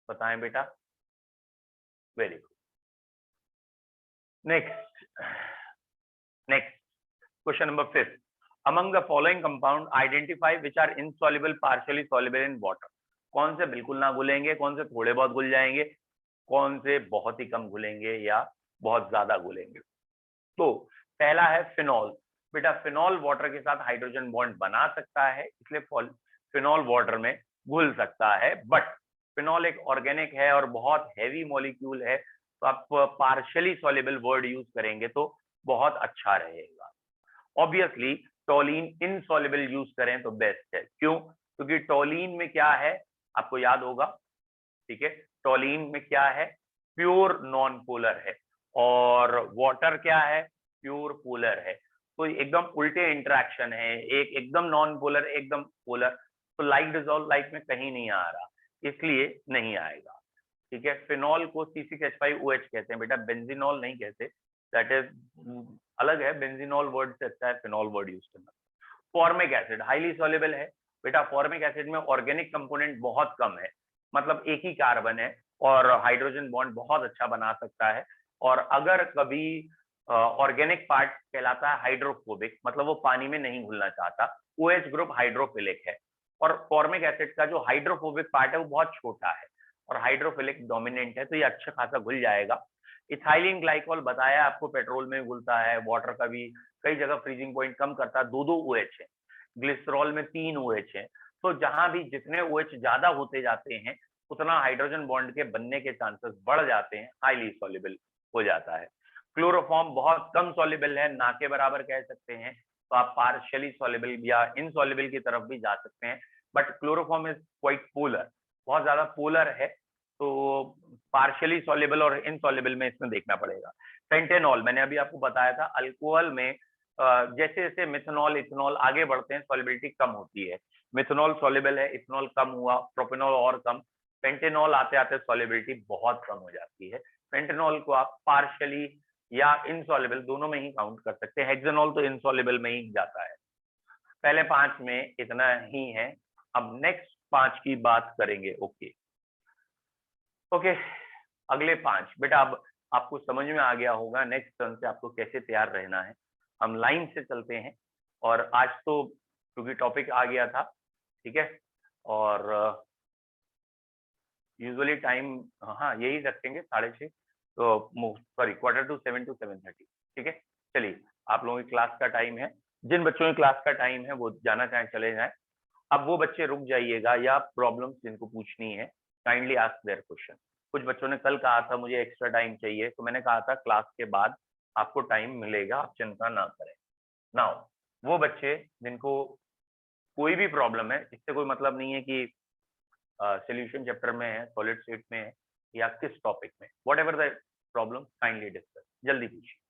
बताएं बेटा। Very good. Next question number 5, among the following compound identify which are insoluble partially soluble in water। कौन से बिल्कुल ना घुलेंगे, कौन से थोड़े बहुत घुल जाएंगे, कौन से बहुत ही कम घुलेंगे या बहुत ज्यादा घुलेंगे। तो पहला है फिनॉल। बेटा फिनॉल वाटर के साथ हाइड्रोजन बॉन्ड बना सकता है, इसलिए फिनॉल वाटर में घुल सकता है, बट फिनॉल एक ऑर्गेनिक है और बहुत हैवी मॉलिक्यूल है, तो आप पार्शियली सॉल्युबल वर्ड यूज करेंगे तो बहुत अच्छा रहेगा। ऑब्वियसली टोलिन इनसॉल्युबल यूज करें तो बेस्ट है। क्यों? क्योंकि टोलिन में क्या है आपको याद होगा, ठीक है, टोलिन में क्या है, प्योर नॉन पोलर है, और वाटर क्या है, प्योर पोलर है। तो एकदम उल्टे इंटरेक्शन है, एक एकदम नॉन पोलर, एकदम पोलर। तो लाइक डिसॉल्व लाइक में कहीं नहीं आ रहा, इसलिए नहीं आएगा। ठीक है, फिनॉल को C6H5OH कहते हैं बेटा, बेंजीनॉल नहीं कहते, दैट इज अलग है। बेंजीनॉल वर्ड से अच्छा है फिनॉल वर्ड यूज करना। फॉर्मिक एसिड हाईली सॉल्युबल है बेटा, फॉर्मिक एसिड में ऑर्गेनिक कंपोनेंट बहुत कम है, मतलब एक ही कार्बन है, और हाइड्रोजन बॉन्ड बहुत अच्छा बना सकता है। और अगर कभी ऑर्गेनिक पार्ट कहलाता है हाइड्रोफोबिक, मतलब वो पानी में नहीं घुलना चाहता, OH ग्रुप हाइड्रोफिलिक है, और फॉर्मिक एसिड का जो हाइड्रोफोबिक पार्ट है वो बहुत छोटा है और हाइड्रोफिलिक डोमिनेंट है, तो ये अच्छा खासा घुल जाएगा। इथाइलिन ग्लाइकॉल बताया आपको, पेट्रोल में घुलता है, वाटर का भी कई जगह फ्रीजिंग पॉइंट कम करता है, 2 OH है, ग्लिसरॉल में 3 OH है। तो जहां भी जितने OH ज्यादा होते जाते हैं उतना हाइड्रोजन बॉन्ड के बनने के चांसेस बढ़ जाते हैं, हाईली सॉल्युबल हो जाता है। क्लोरोफॉर्म बहुत कम सॉल्युबल है, ना के बराबर कह सकते हैं, तो आप पार्शियली सॉल्युबल या इनसॉल्युबल की तरफ भी जा सकते हैं, but chloroform is quite polar, बहुत ज्यादा पोलर है, तो पार्शियली सॉल्युबल और इनसॉल्युबल में इसमें देखना पड़ेगा। पेंटेनॉल मैंने अभी आपको बताया था, अल्कोहल में जैसे जैसे मिथनॉल इथनॉल आगे बढ़ते हैं सॉल्युबिलिटी कम होती है। मिथनॉल सॉल्युबल है, इथनॉल कम हुआ, प्रोपेनॉल और कम, पेंटेनॉल आते आते सॉल्युबिलिटी बहुत कम हो जाती है। पेंटेनॉल को आप पार्शियली या इनसॉल्युबल दोनों में ही काउंट कर सकते हैं। हेक्सेनॉल तो इनसॉल्युबल में ही जाता है। पहले 5 में इतना ही है, अब नेक्स्ट 5 की बात करेंगे। ओके ओके, अगले 5 बेटा अब आपको समझ में आ गया होगा नेक्स्ट टर्न से आपको कैसे तैयार रहना है। हम लाइन से चलते हैं, और आज तो क्योंकि टॉपिक आ गया था, ठीक है, और यूजुअली टाइम हाँ यही रखेंगे 6:30, तो सॉरी 6:45 to 7:30, ठीक है। चलिए, आप लोगों की क्लास का टाइम है, जिन बच्चों की क्लास का टाइम है वो जाना चाहें चले जाएं। अब वो बच्चे रुक जाइएगा या प्रॉब्लम्स जिनको पूछनी है काइंडली आस्क देयर क्वेश्चन। कुछ बच्चों ने कल कहा था मुझे एक्स्ट्रा टाइम चाहिए, तो मैंने कहा था क्लास के बाद आपको टाइम मिलेगा, आप चिंता ना करें। नाउ वो बच्चे जिनको कोई भी प्रॉब्लम है, इससे कोई मतलब नहीं है कि सॉल्यूशन चैप्टर में है, सॉलिड स्टेट में है, या किस टॉपिक में, what ever the problem kindly discuss, जल्दी पूछिए।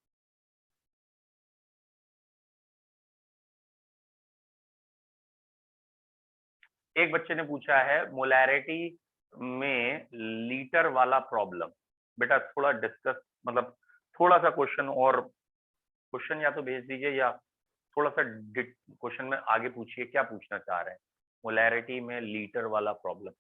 एक बच्चे ने पूछा है मोलैरिटी में लीटर वाला प्रॉब्लम, बेटा थोड़ा डिस्कस, मतलब थोड़ा सा क्वेश्चन, और क्वेश्चन या तो भेज दीजिए या थोड़ा सा क्वेश्चन में आगे पूछिए, क्या पूछना चाह रहे हैं। मोलैरिटी में लीटर वाला प्रॉब्लम।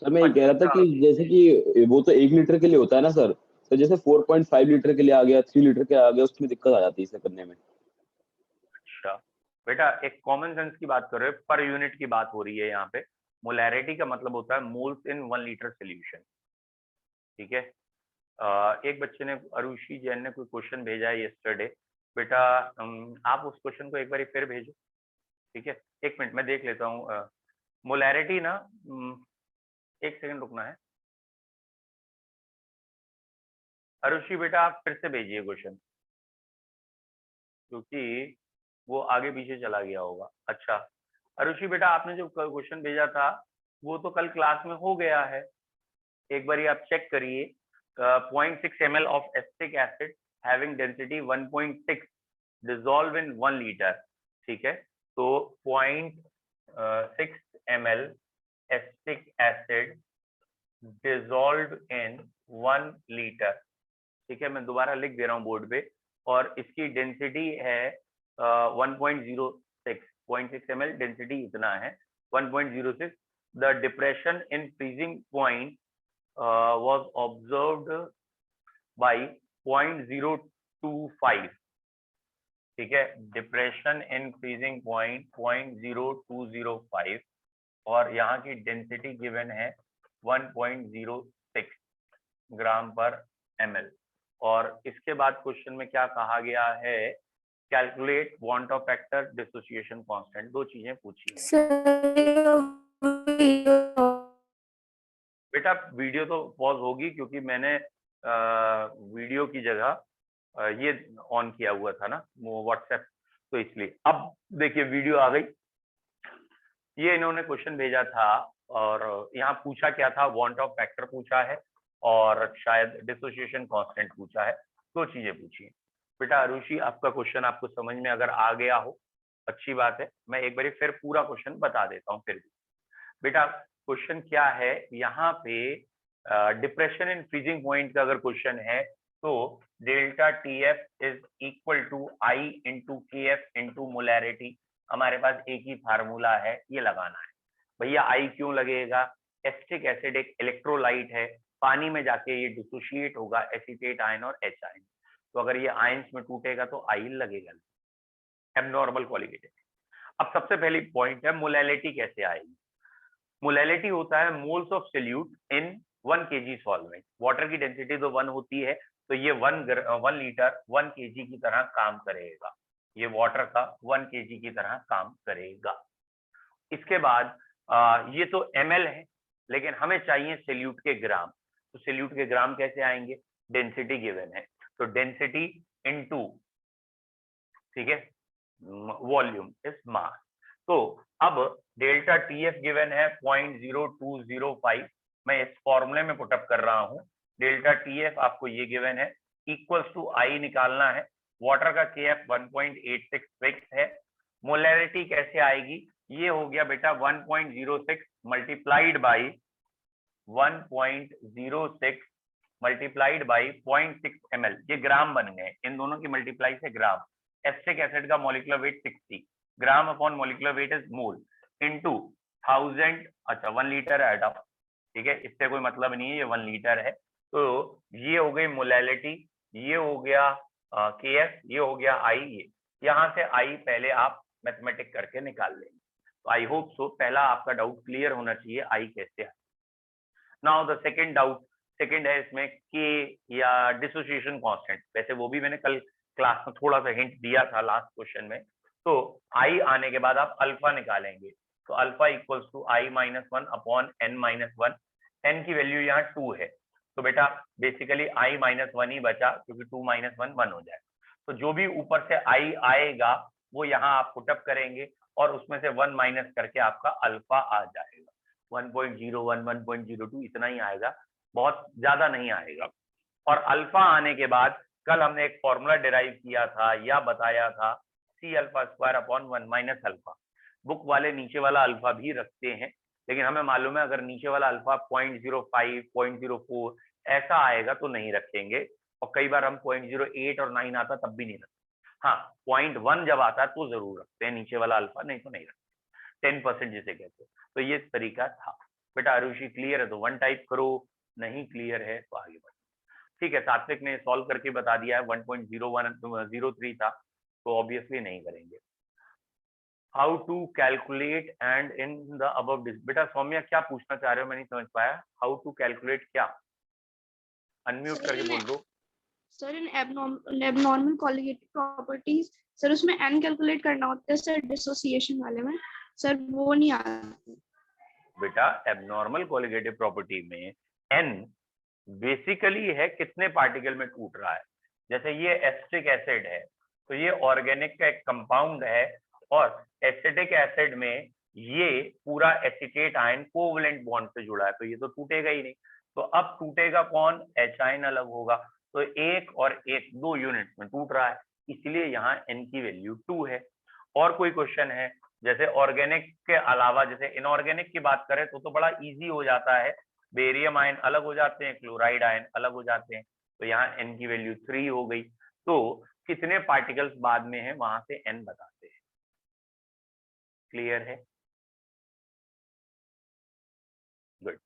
सर मैं ये कह रहा था कि जैसे कि वो तो 1 लीटर के लिए होता है ना सर, तो जैसे 4.5 लीटर के लिए आ गया, 3 लीटर के आ गया, उसमें दिक्कत आ जाती है इसे करने में। अच्छा बेटा, एक कॉमन सेंस की बात कर रहे हो, पर यूनिट की बात हो रही है यहाँ पे। मोलैरिटी का मतलब होता है मोल्स इन 1 लीटर सोल्यूशन, ठीक है। एक बच्चे ने, अरुषि जैन ने कोई क्वेश्चन भेजा है यस्टरडे। बेटा आप उस क्वेश्चन को एक बार फिर भेजो, ठीक है। एक मिनट मैं देख लेता हूँ। मोलैरिटी ना, एक सेकंड रुकना है। अरुषि बेटा आप फिर से भेजिए क्वेश्चन, क्योंकि वो आगे पीछे चला गया होगा। अच्छा अरुषि बेटा, आपने जो क्वेश्चन भेजा था वो तो कल क्लास में हो गया है, एक बार आप चेक करिए। 0.6 ml of acetic acid having density 1.6 dissolve in 1 liter, ठीक है। तो 0.6 ml acetic acid dissolved in 1 liter, ठीक है। मैं दोबारा लिख दे रहा हूँ बोर्ड पे, और इसकी डेंसिटी है 1.06, 0.6 ml डेंसिटी इतना है 1.06। The depression in freezing point was observed by 0.025, ठीक है। डिप्रेशन इन फ्रीजिंग पॉइंट 0.0205, और यहाँ की डेंसिटी गिवन है 1.06 ग्राम पर ml। और इसके बाद क्वेश्चन में क्या कहा गया है, calculate want of factor, dissociation constant, दो चीजें पूछी हैं। बेटा वीडियो तो पॉज होगी, क्योंकि मैंने वीडियो की जगह ये ऑन किया हुआ था ना व्हाट्सएप, तो इसलिए। अब देखिए वीडियो आ गई। ये इन्होंने क्वेश्चन भेजा था, और यहाँ पूछा क्या था, वांट ऑफ फैक्टर पूछा है और शायद डिसोसिएशन कांस्टेंट पूछा है, दो चीजें पूछी है। बेटा अरुषि आपका क्वेश्चन आपको समझ में अगर आ गया हो अच्छी बात है, मैं एक बार फिर पूरा क्वेश्चन बता देता हूँ फिर भी। बेटा क्वेश्चन क्या है यहाँ पे, डिप्रेशन इन फ्रीजिंग पॉइंट का अगर क्वेश्चन है तो delta T F is equal to I into K F into molarity. हमारे पास एक ही फार्मूला है, ये लगाना है। भैया आई क्यों लगेगा, एसिटिक एसिड एक इलेक्ट्रोलाइट है, पानी में जाके ये डिसोशिएट होगा एसीटेट आयन और एच आयन, तो अगर ये आयंस में टूटेगा तो आई लगेगा, एबनॉर्मल क्वालिटेटिव। अब सबसे पहली पॉइंट है मोलैलिटी कैसे आएगी। मोलैलिटी होता है moles of solute in 1 kg solvent. Water की डेंसिटी तो 1 होती है, तो ये 1 लीटर 1 kg की तरह काम करेगा, ये वाटर का 1 kg की तरह काम करेगा। इसके बाद ये तो ml है, लेकिन हमें चाहिए सोल्यूट के ग्राम, तो सोल्यूट के ग्राम कैसे आएंगे, डेंसिटी गिवन है, तो डेंसिटी इनटू, ठीक है, वॉल्यूम इज मास। तो अब डेल्टा टी एफ गिवन है 0.0205, मैं इस फॉर्मूले में पुटअप कर रहा हूं। डेल्टा टी एफ आपको ये गिवन है, इक्वल्स टू आई निकालना है, वाटर का के एफ 1.86 फिक्स है। मोलैरिटी कैसे आएगी, ये हो गया बेटा 1.06 multiplied by 1.06 multiplied by 0.6 ml, ये ग्राम बन गए, इन दोनों की मल्टीप्लाई से ग्राम। एसिटिक एसिड का molecular weight 60 gram upon molecular weight is mole into 1000, अच्छा 1 लीटर एड अप, ठीक है, इससे कोई मतलब नहीं है, ये 1 लीटर है। तो ये हो गई मोलैलिटी, ये हो गया के एफ, ये हो गया आई, ये यहाँ से आई पहले आप मैथमेटिक करके निकाल लेंगे। तो आई होप सो पहला आपका डाउट क्लियर होना चाहिए, आई कैसे आए। Now the second doubt, second है इसमें के या डिसोसिएशन कांस्टेंट, वैसे वो भी मैंने कल क्लास में थोड़ा सा हिंट दिया था लास्ट क्वेश्चन में। तो आई आने के बाद आप अल्फा निकालेंगे, तो alpha equals to I minus 1 upon N minus 1, N की वैल्यू यहाँ 2 है, तो बेटा बेसिकली आई माइनस 1 ही बचा, क्योंकि 2 माइनस 1 1 हो जाए। तो जो भी ऊपर से आई आएगा वो यहाँ आप पुटअप करेंगे, और उसमें से 1 माइनस करके आपका अल्फा आ जाएगा, 1.01 1.02 इतना ही आएगा, बहुत ज्यादा नहीं आएगा। और अल्फा आने के बाद कल हमने एक फॉर्मूला डिराइव किया था या बताया था, C alpha square upon 1 minus alpha. Book वाले नीचे वाला अल्फा भी रखते हैं, लेकिन हमें मालूम है अगर नीचे वाला अल्फा 0.05 0.04 ऐसा आएगा तो नहीं रखेंगे, और कई बार हम 0.08 और 9 आता तब भी नहीं रखते। हाँ 0.1 जब आता है तो जरूर रखते हैं नीचे वाला अल्फा, नहीं तो नहीं रखते। 10% जिसे कहते हैं। तो ये तरीका था। बेटा आरुषि क्लियर है तो 1 टाइप करो, नहीं क्लियर है तो आगे बढ़ो। ठीक है, सात्विक ने सॉल्व करके बता दिया है, 1.0103 था, तो ऑब्वियसली नहीं करेंगे। How to calculate and in the above बेटा सौम्या क्या पूछना चाह रहे हो, मैं नहीं समझ पाया। हाउ टू कैलकुलेट क्या, अनम्यूट करके बोल दो। सर इन एबनॉर्मल कोलिगेटिव प्रॉपर्टीज सर उसमें n कैलकुलेट करना होता है सर, डिसोसिएशन वाले में सर वो नहीं आता। बेटा एबनॉर्मल कोलिगेटिव प्रॉपर्टी में n बेसिकली है कितने पार्टिकल में टूट रहा है। जैसे ये एसिटिक एसिड है तो ये ऑर्गेनिक का एक कंपाउंड है, और एसिटिक एसिड में ये पूरा एसिटेट आयन कोवलेंट बॉन्ड से जुड़ा है, तो ये तो टूटेगा ही नहीं। तो अब टूटेगा कौन, एच आयन अलग होगा, तो एक और एक 2 यूनिट में टूट रहा है, इसलिए यहाँ n की वैल्यू 2 है। और कोई क्वेश्चन है, जैसे ऑर्गेनिक के अलावा जैसे इनऑर्गेनिक की बात करें तो बड़ा इजी हो जाता है, बेरियम आयन अलग हो जाते हैं, क्लोराइड आयन अलग हो जाते हैं, तो यहाँ n की वैल्यू 3 हो गई। तो कितने पार्टिकल्स बाद में है वहां से n बताते हैं। क्लियर है, गुड।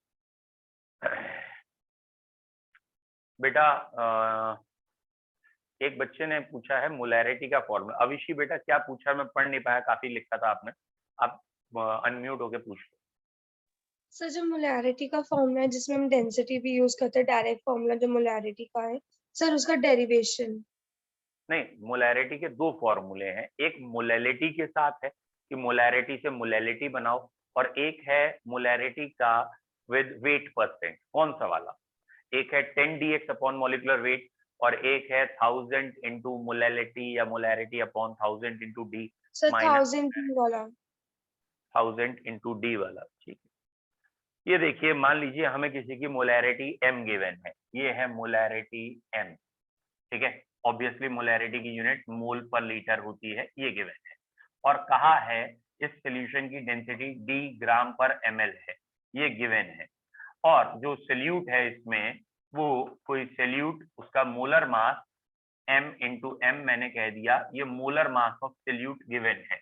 बेटा एक बच्चे ने पूछा है मोलैरिटी का फॉर्मूला। अविशी बेटा क्या पूछा, मैं पढ़ नहीं पाया, काफी लिखा था आपने, आप अनम्यूट होके पूछ लो। सर जो मोलैरिटी का फॉर्मूला है जिसमें हम डेंसिटी भी यूज करते हैं, डायरेक्ट फॉर्मूला जो मोलैरिटी का है सर उसका डेरिवेशन। नहीं, मोलैरिटी के 2 फॉर्मूले हैं, एक मोलैलिटी के साथ है कि मोलैरिटी से मोलैलिटी बनाओ, और एक है मोलैरिटी का विद वेट परसेंट। कौन सा वाला, एक है 10 dx अपॉन मॉलिक्यूलर वेट, और एक है 1000 इंटू मोलैलिटी या molarity upon 1000 into D sir minus 1000 वाला 1000 इंटू डी वाला। ठीक है, ये देखिए मान लीजिए हमें किसी की मोलैरिटी m गिवन है, ये है मोलैरिटी m, ठीक है। ऑब्वियसली मोलैरिटी की यूनिट मोल पर लीटर होती है, ये गिवन है, और कहा है इस सॉल्यूशन की डेंसिटी d ग्राम पर ml है, ये गिवन है। और जो सॉल्यूट है इसमें वो कोई सॉल्यूट, उसका molar mass m into m मैंने कह दिया, ये molar mass of solute given है,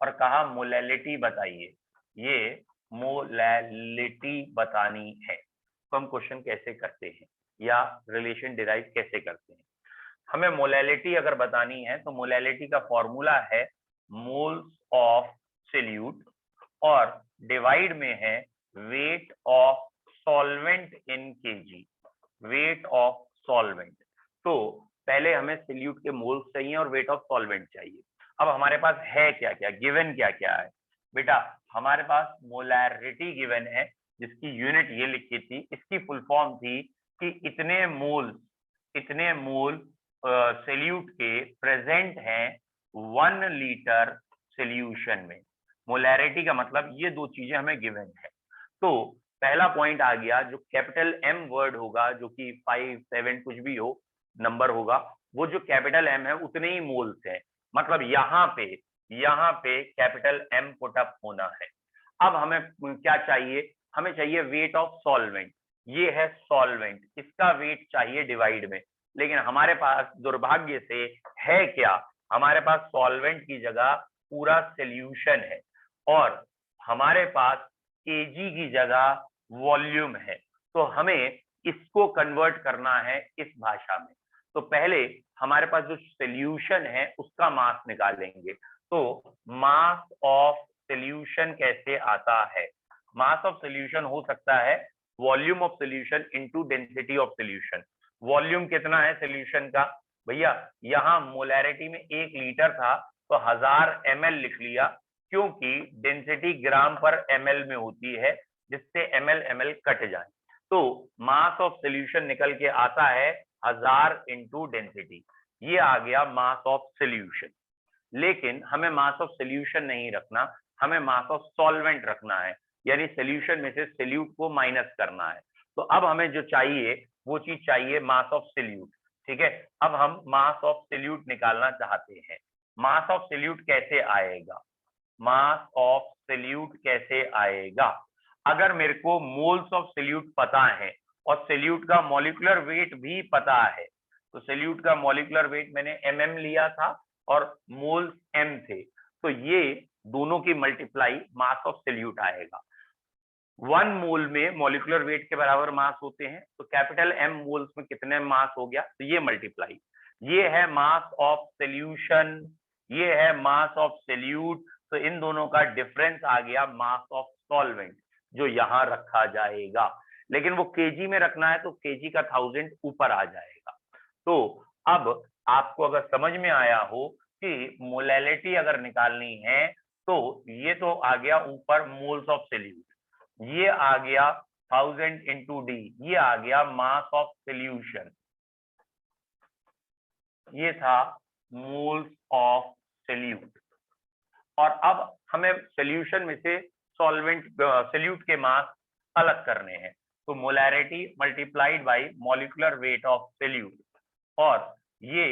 और कहा मोलैलिटी बताइए, ये मोलैलिटी बतानी है। तो हम क्वेश्चन कैसे करते हैं या रिलेशन डिराइव कैसे करते हैं। हमें मोलैलिटी अगर बतानी है तो मोलैलिटी का फॉर्मूला है मोल्स ऑफ सॉल्यूट, और डिवाइड में है wait of solvent in KG, wait of solvent. तो पहले हमें सॉल्यूट के मोल्स चाहिए और वेट ऑफ सॉल्वेंट चाहिए। अब हमारे पास है क्या क्या, गिवन क्या क्या है बेटा, हमारे पास मोलैरिटी गिवन है जिसकी यूनिट ये लिखी थी, इसकी फुल फॉर्म थी कि इतने मोल सॉल्यूट के प्रेजेंट हैं 1 लीटर सॉल्यूशन में। मोलैरिटी का मतलब ये 2 चीजें हमें गिवन है। तो पहला पॉइंट आ गया, जो कैपिटल M वर्ड होगा, जो कि 5 7 कुछ भी हो नंबर होगा, वो जो कैपिटल M है उतने ही मोल्स है, मतलब यहाँ पे कैपिटल M पुट अप होना है। अब हमें क्या चाहिए, हमें चाहिए वेट ऑफ सॉल्वेंट, ये है सॉल्वेंट, इसका वेट चाहिए डिवाइड में, लेकिन हमारे पास दुर्भाग्य से है क्या, हमारे पास सॉल्वेंट की जगह पूरा सॉल्यूशन है, और हमारे पास केजी की जगह वॉल्यूम है, तो हमें इसको कन्वर्ट करना है इस भाषा में। तो पहले हमारे पास जो सॉल्यूशन है उसका मास निकालेंगे। तो मास ऑफ सॉल्यूशन कैसे आता है, मास ऑफ सॉल्यूशन हो सकता है volume of solution into density of solution. Volume कितना है सॉल्यूशन का, भैया यहाँ मोलैरिटी में 1 लीटर था तो 1000 ml लिख लिया, क्योंकि डेंसिटी ग्राम पर ml में होती है, जिससे ml कट जाए, तो मास ऑफ सॉल्यूशन निकल के आता है 1000 इंटू डेंसिटी, ये आ गया मास ऑफ सॉल्यूशन। लेकिन हमें मास ऑफ सॉल्यूशन नहीं रखना, हमें मास ऑफ सॉल्वेंट रखना है, यानी सॉल्यूशन में से सॉल्यूट को माइनस करना है। तो अब हमें जो चाहिए वो चीज चाहिए मास ऑफ सॉल्यूट, ठीक है। अब हम मास ऑफ सॉल्यूट निकालना चाहते हैं। मास ऑफ सॉल्यूट कैसे आएगा, मास ऑफ सॉल्यूट कैसे आएगा, अगर मेरे को मोल्स ऑफ सोल्यूट पता है और सोल्यूट का मॉलिक्यूलर वेट भी पता है, तो सोल्यूट का मॉलिक्यूलर वेट मैंने mm लिया था और मोल्स m थे, तो ये दोनों की मल्टीप्लाई मास ऑफ सोल्यूट आएगा। 1 मोल में मॉलिक्यूलर वेट के बराबर मास होते हैं, तो कैपिटल M मोल्स में कितने मास हो गया, तो ये मल्टीप्लाई, ये है मास ऑफ सॉल्यूशन, ये है मास ऑफ सोल्यूट, तो इन दोनों का डिफरेंस आ गया मास ऑफ सॉल्वेंट, जो यहां रखा जाएगा। लेकिन वो केजी में रखना है तो केजी का 1000 ऊपर आ जाएगा। तो अब आपको अगर समझ में आया हो कि मोलैलिटी अगर निकालनी है तो ये तो आ गया ऊपर मोल्स ऑफ सोल्यूट, ये आ गया 1000 इंटू डी, ये आ गया मास ऑफ सोल्यूशन, ये था मोल्स ऑफ सोल्यूट। और अब हमें सोल्यूशन में से सॉल्वेंट सोल्यूट के मास अलग करने हैं, तो molarity multiplied by molecular weight of solute, और ये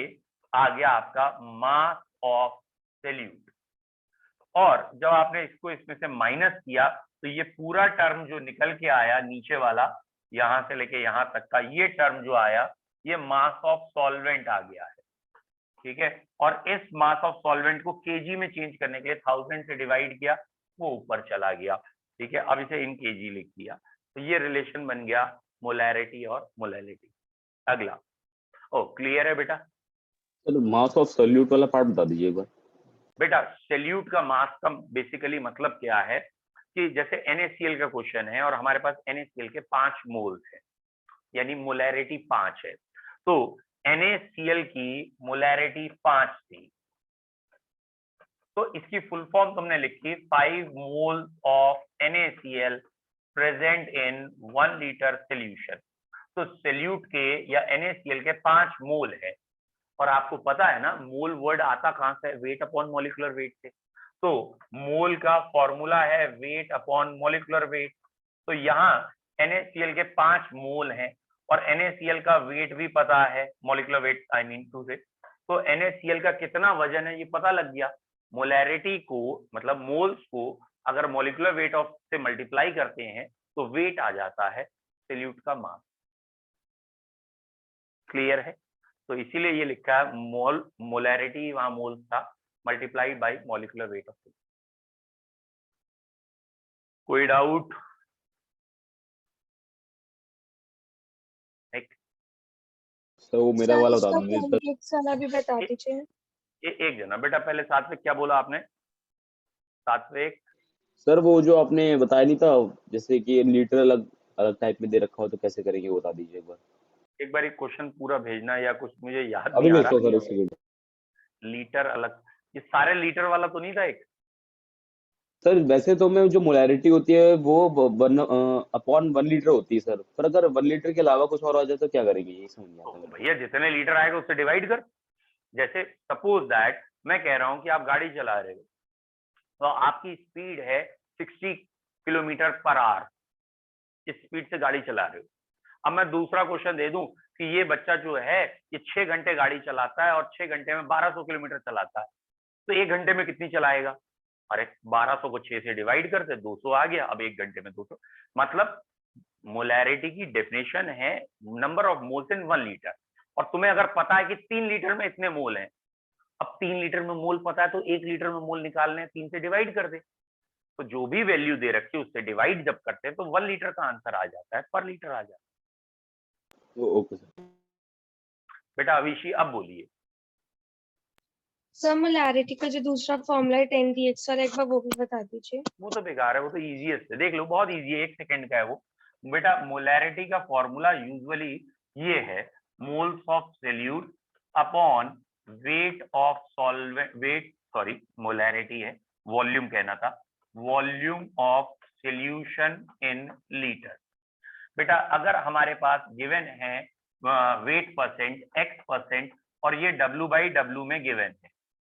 आ गया आपका मास ऑफ सोल्यूट। और जब आपने इसको इसमें से माइनस किया तो ये पूरा टर्म जो निकल के आया नीचे वाला, यहां से लेके यहां तक का ये टर्म जो आया, ये मास ऑफ सॉल्वेंट आ गया है, ठीक है। और इस मास ऑफ सॉल्वेंट को केजी में चेंज करने के लिए 1000 से डिवाइड किया, वो ऊपर चला गया, ठीक है। अब इसे इन केजी लिख दिया, तो ये रिलेशन बन गया मोलैरिटी और मोलैलिटी। अगला, ओ क्लियर है बेटा? सर मास ऑफ सोल्यूट वाला पार्ट बता दीजिए एक बार। बेटा सोल्यूट का मास का बेसिकली मतलब क्या है कि जैसे NaCl का क्वेश्चन है और हमारे पास NaCl के 5 मोल्स हैं, यानी मोलैरिटी 5 है, तो NaCl की मोलैरिटी 5 थी, तो इसकी फुल फॉर्म तुमने लिखी 5 moles of NaCl present in 1 litre solution. तो सोल्यूट के या NaCl के 5 मोल है, और आपको पता है ना मोल वर्ड आता कहां से, वेट अपॉन मॉलिक्यूलर वेट से, तो मोल का फॉर्मूला है वेट अपॉन मॉलिक्यूलर वेट। तो यहाँ NaCl के 5 मोल हैं और NaCl का वेट भी पता है, molecular weight I mean to say, तो NaCl का कितना वजन है ये पता लग गया। मोलैरिटी को मतलब मोल्स को अगर मॉलिक्यूलर वेट ऑफ से मल्टीप्लाई करते हैं तो वेट आ जाता है सोल्यूट का मास। क्लियर है? तो इसीलिए ये लिखा है मोल, मोलैरिटी वहां मोल्स था multiplied by molecular weight of solute. कोई डाउट? सर वो मेरा सर वाला इसका बता दीजिए सर। कॉन्टेक्स्ट वाला भी बता दीजिए। एक जना बेटा, पहले सात्विक क्या बोला आपने? सात्विक सर वो जो आपने बताया नहीं था, जैसे कि लीटर अलग अलग टाइप में दे रखा हो तो कैसे करेंगे वो बता दीजिए एक बार। एक बार एक क्वेश्चन पूरा भेजना, या कुछ मुझे याद अभी नहीं आ भेजता रहा। हूँ सर एक सेकंड। लीटर अलग, ये सारे लीटर वाला तो नहीं था एक? सर वैसे तो मैं जो मोलैरिटी होती है वो अपॉन 1 लीटर होती है सर, पर अगर 1 लीटर के अलावा कुछ और आ जाए तो क्या करेंगे, ये समझ नहीं तो आता मेरे को। भैया जितने लीटर आएगा उससे डिवाइड कर। जैसे सपोज दैट मैं कह रहा हूं कि आप गाड़ी चला रहे हो, तो आपकी स्पीड है 60 किलोमीटर पर आवर, इस स्पीड से गाड़ी चला रहे हो। अब मैं दूसरा क्वेश्चन दे दूं कि ये बच्चा जो है ये 6 घंटे गाड़ी चलाता है और 6 घंटे में 1200 किलोमीटर चलाता है, तो 1 घंटे में कितनी चलाएगा? अरे 1200 को 6 से डिवाइड करते 200 आ गया, अब 1 घंटे में 200। मतलब मोलैरिटी की डेफिनेशन है number of moles in 1 litre, और तुम्हें अगर पता है कि 3 लीटर में इतने मोल हैं, अब 3 लीटर में मोल पता है तो 1 लीटर में मोल निकालने हैं, 3 से डिवाइड कर दे, तो जो भी वैल्यू दे रखी है उससे डिवाइड जब करते हैं तो 1 लीटर का आंसर आ जाता है, पर लीटर आ जाता है। Okay sir. बेटा अविशी अब बोलिए। सर मोलैरिटी का जो दूसरा फॉर्मूला है 10dx वाला, एक बार वो भी बता दीजिए। वो तो बेकार है, वो तो इजीएस्ट है, देख लो बहुत इजी है, 1 सेकंड का है वो। बेटा मोलैरिटी का फॉर्मूला यूजुअली ये है moles of solute upon weight of solvent, weight sorry molarity है, वॉल्यूम कहना था, volume of solution in litre. बेटा अगर हमारे पास गिवन है वेट परसेंट, एक्स परसेंट, और ये W/W में गिवन है,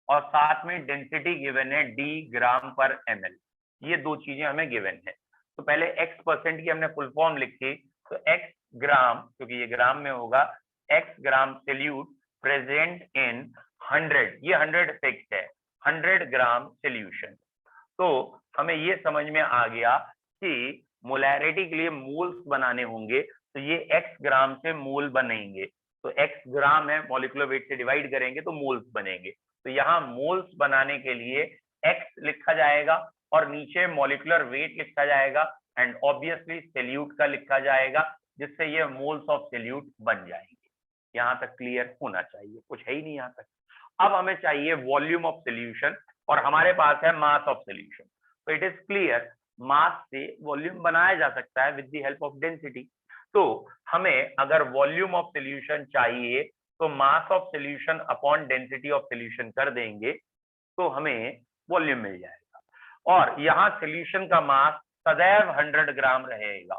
और साथ में डेंसिटी गिवन है D ग्राम पर ml, ये दो चीजें हमें गिवन है। तो पहले x परसेंट की हमने फुल फॉर्म लिखी, तो x ग्राम, क्योंकि ये ग्राम में होगा, x gram solute present in 100, ये 100 फिक्स है, 100 ग्राम सोल्यूशन। तो हमें ये समझ में आ गया कि मोलैरिटी के लिए मोल्स बनाने होंगे तो ये x ग्राम से मोल बनेंगे, तो x ग्राम है, मॉलिक्यूलर वेट से डिवाइड करेंगे तो मोल्स बनेंगे। तो यहाँ मोल्स बनाने के लिए x लिखा जाएगा और नीचे मॉलिक्यूलर वेट लिखा जाएगा एंड ऑब्वियसली सॉल्यूट का लिखा जाएगा, जिससे ये मोल्स ऑफ सॉल्यूट बन जाएंगे। यहाँ तक क्लियर होना चाहिए, कुछ है ही नहीं यहाँ तक। अब हमें चाहिए वॉल्यूम ऑफ सॉल्यूशन और हमारे पास है मास ऑफ सॉल्यूशन। तो इट इज क्लियर मास से वॉल्यूम बनाया जा सकता है with the help of density. तो हमें अगर वॉल्यूम ऑफ सॉल्यूशन चाहिए तो mass of solution upon density of solution कर देंगे तो हमें वॉल्यूम मिल जाएगा। और यहाँ सॉल्यूशन का मास सदैव 100 ग्राम रहेगा।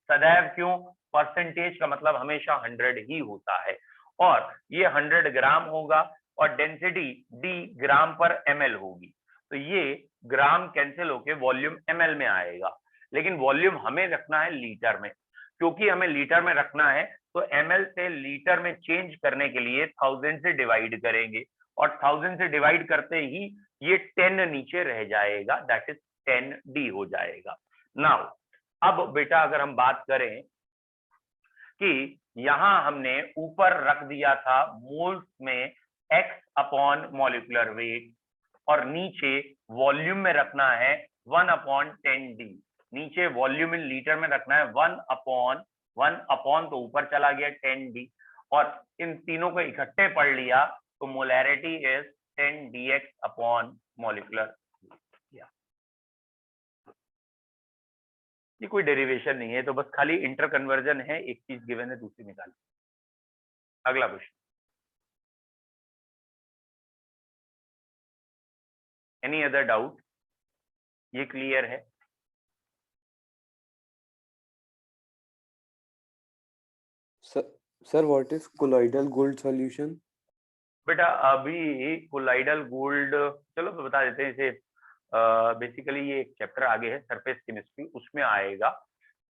सदैव क्यों? परसेंटेज का मतलब हमेशा 100 ही होता है और ये 100 ग्राम होगा और डेंसिटी डी ग्राम पर ml होगी। तो ये ग्राम कैंसिल होके वॉल्यूम ml में आएगा, लेकिन वॉल्यूम हमें रखना है लीटर में। क्योंकि हमें लीटर में रखना है तो ml से लीटर में चेंज करने के लिए 1000 से डिवाइड करेंगे और 1000 से डिवाइड करते ही ये 10 नीचे रह जाएगा, दैट इज 10d हो जाएगा। नाउ अब बेटा अगर हम बात करें कि यहां हमने ऊपर रख दिया था मोल्स में x अपॉन मॉलिक्यूलर वेट और नीचे वॉल्यूम में रखना है 1/10d। नीचे वॉल्यूम इन लीटर में रखना है 1/1 तो ऊपर चला गया 10d और इन तीनों को इकट्ठे पढ़ लिया तो molarity is 10dx upon molecular. ये कोई डेरिवेशन नहीं है, तो बस खाली इंटर कन्वर्जन है, एक चीज गिवन है दूसरी निकाल। अगला क्वेश्चन, एनी अदर डाउट? ये क्लियर है? Sir what is colloidal gold solution? बेटा अभी कोलाइडल गोल्ड चलो तो बता देते हैं इसे। बेसिकली ये एक चैप्टर आगे है सरफेस केमिस्ट्री, उसमें आएगा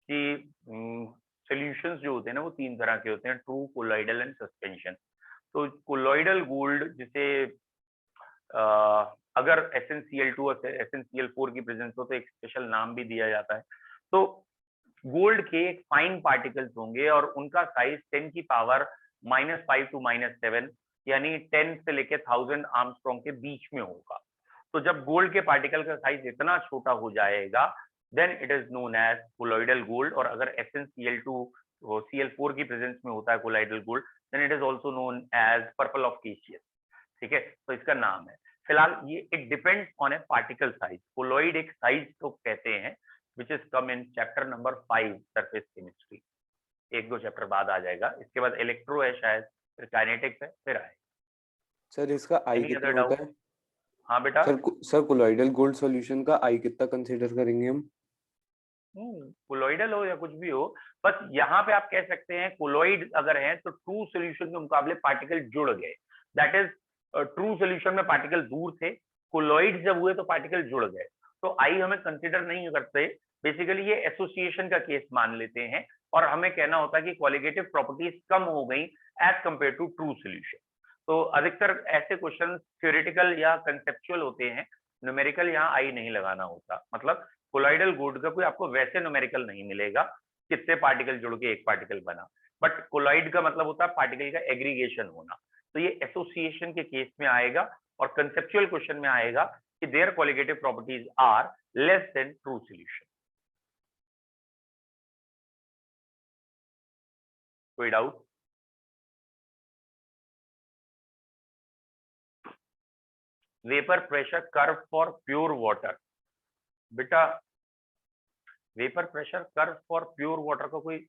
कि सॉल्यूशंस जो होते हैं ना वो 3 तरह के होते हैं, ट्रू, कोलॉइडल एंड सस्पेंशन। तो कोलॉइडल गोल्ड जिसे अगर SnCl2 और SnCl4 की प्रेजेंस हो तो एक स्पेशल नाम भी दिया जाता है। तो गोल्ड के एक फाइन पार्टिकल्स होंगे और उनका साइज 10 की पावर -5 to -7 यानी 10 से लेके 1000 आर्मस्ट्रॉन्ग के बीच में होगा। तो जब गोल्ड के पार्टिकल का साइज इतना छोटा हो जाएगा then it is known as colloidal gold. और अगर SnCl2 Cl4 की प्रेजेंस में होता है colloidal gold then it is also known as purple of Cassius. ठीक है, तो इसका नाम है। फिलहाल ये it depends on a particle size. Colloid एक साइज तो कहते हैं which is come in chapter number 5 surface chemistry। 1-2 chapter बाद आ जाएगा, इसके बाद इलेक्ट्रो है शायद, फिर काइनेटिक्स है, फिर आएगा। सर इसका आई Any कितना other doubt? होता है? हाँ बेटा। सर कोलॉइडल गोल्ड सॉल्यूशन का आई कितना कंसीडर करेंगे हम? कोलॉइडल हो या कुछ भी हो, बस यहाँ पे आप कह सकते हैं कोलॉइड अगर है तो ट्रू सॉल्यूशन के मुकाबले पार्टिकल जुड़ गए, दैट इज ट्रू सॉल्यूशन में पार्टिकल दूर थे, कोलॉइड जब हुए तो पार्टिकल जुड़ गए। तो आई हमें कंसीडर नहीं करते, बेसिकली ये एसोसिएशन का केस मान लेते हैं और हमें कहना होता है कि क्वालिटेटिव प्रॉपर्टीज कम हो गई as compare to true solution. तो अधिकतर ऐसे क्वेश्चन थ्योरेटिकल या कंसेप्चुअल होते हैं, न्यूमेरिकल यहाँ आई नहीं लगाना होता। मतलब कोलॉइडल गोल्ड का कोई आपको वैसे न्यूमेरिकल नहीं मिलेगा कितने पार्टिकल जुड़ के एक पार्टिकल बना, बट कोलॉइड का मतलब होता है पार्टिकल का एग्रीगेशन होना। तो ये एसोसिएशन के केस में आएगा और कंसेप्चुअल क्वेश्चन में आएगा कि there qualitative properties are less than true solution. कोई doubt? Vapour pressure curve for pure water. बेटा vapour pressure curve for pure water का कोई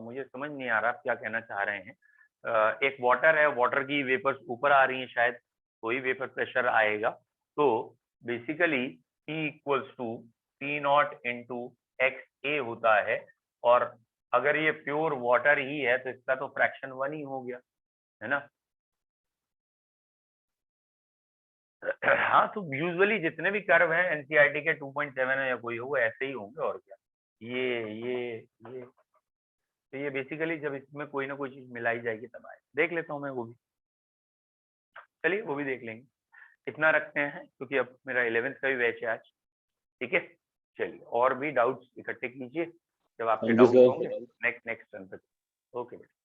मुझे समझ नहीं आ रहा आप क्या कहना चाह रहे हैं। एक वाटर है, वाटर की वेपर्स ऊपर आ रही हैं, शायद कोई वेपर प्रेशर आएगा। तो basically P equals to P0 into XA होता है और अगर ये प्योर वाटर ही है तो इसका तो फ्रैक्शन 1 ही हो गया, है ना। हाँ, तो यूजुअली जितने भी कर्व हैं एनसीईआरटी के 2.7 है या कोई हो वो ऐसे ही होंगे और क्या। ये तो ये बेसिकली जब इसमें कोई ना कोई चीज मिलाई जाएगी तब आए। देख लेता हूँ मैं वो भी, चलिए वो भी देख लेंगे। इतना रखते हैं क्योंकि अब मेरा 11th का भी बैच है आज। ठीक है, चलिए और भी डाउट्स इकट्ठे कीजिए, जब आपके Thank you, डाउट्स sir. होंगे नेक्स्ट टर्न पे। ओके बेटा।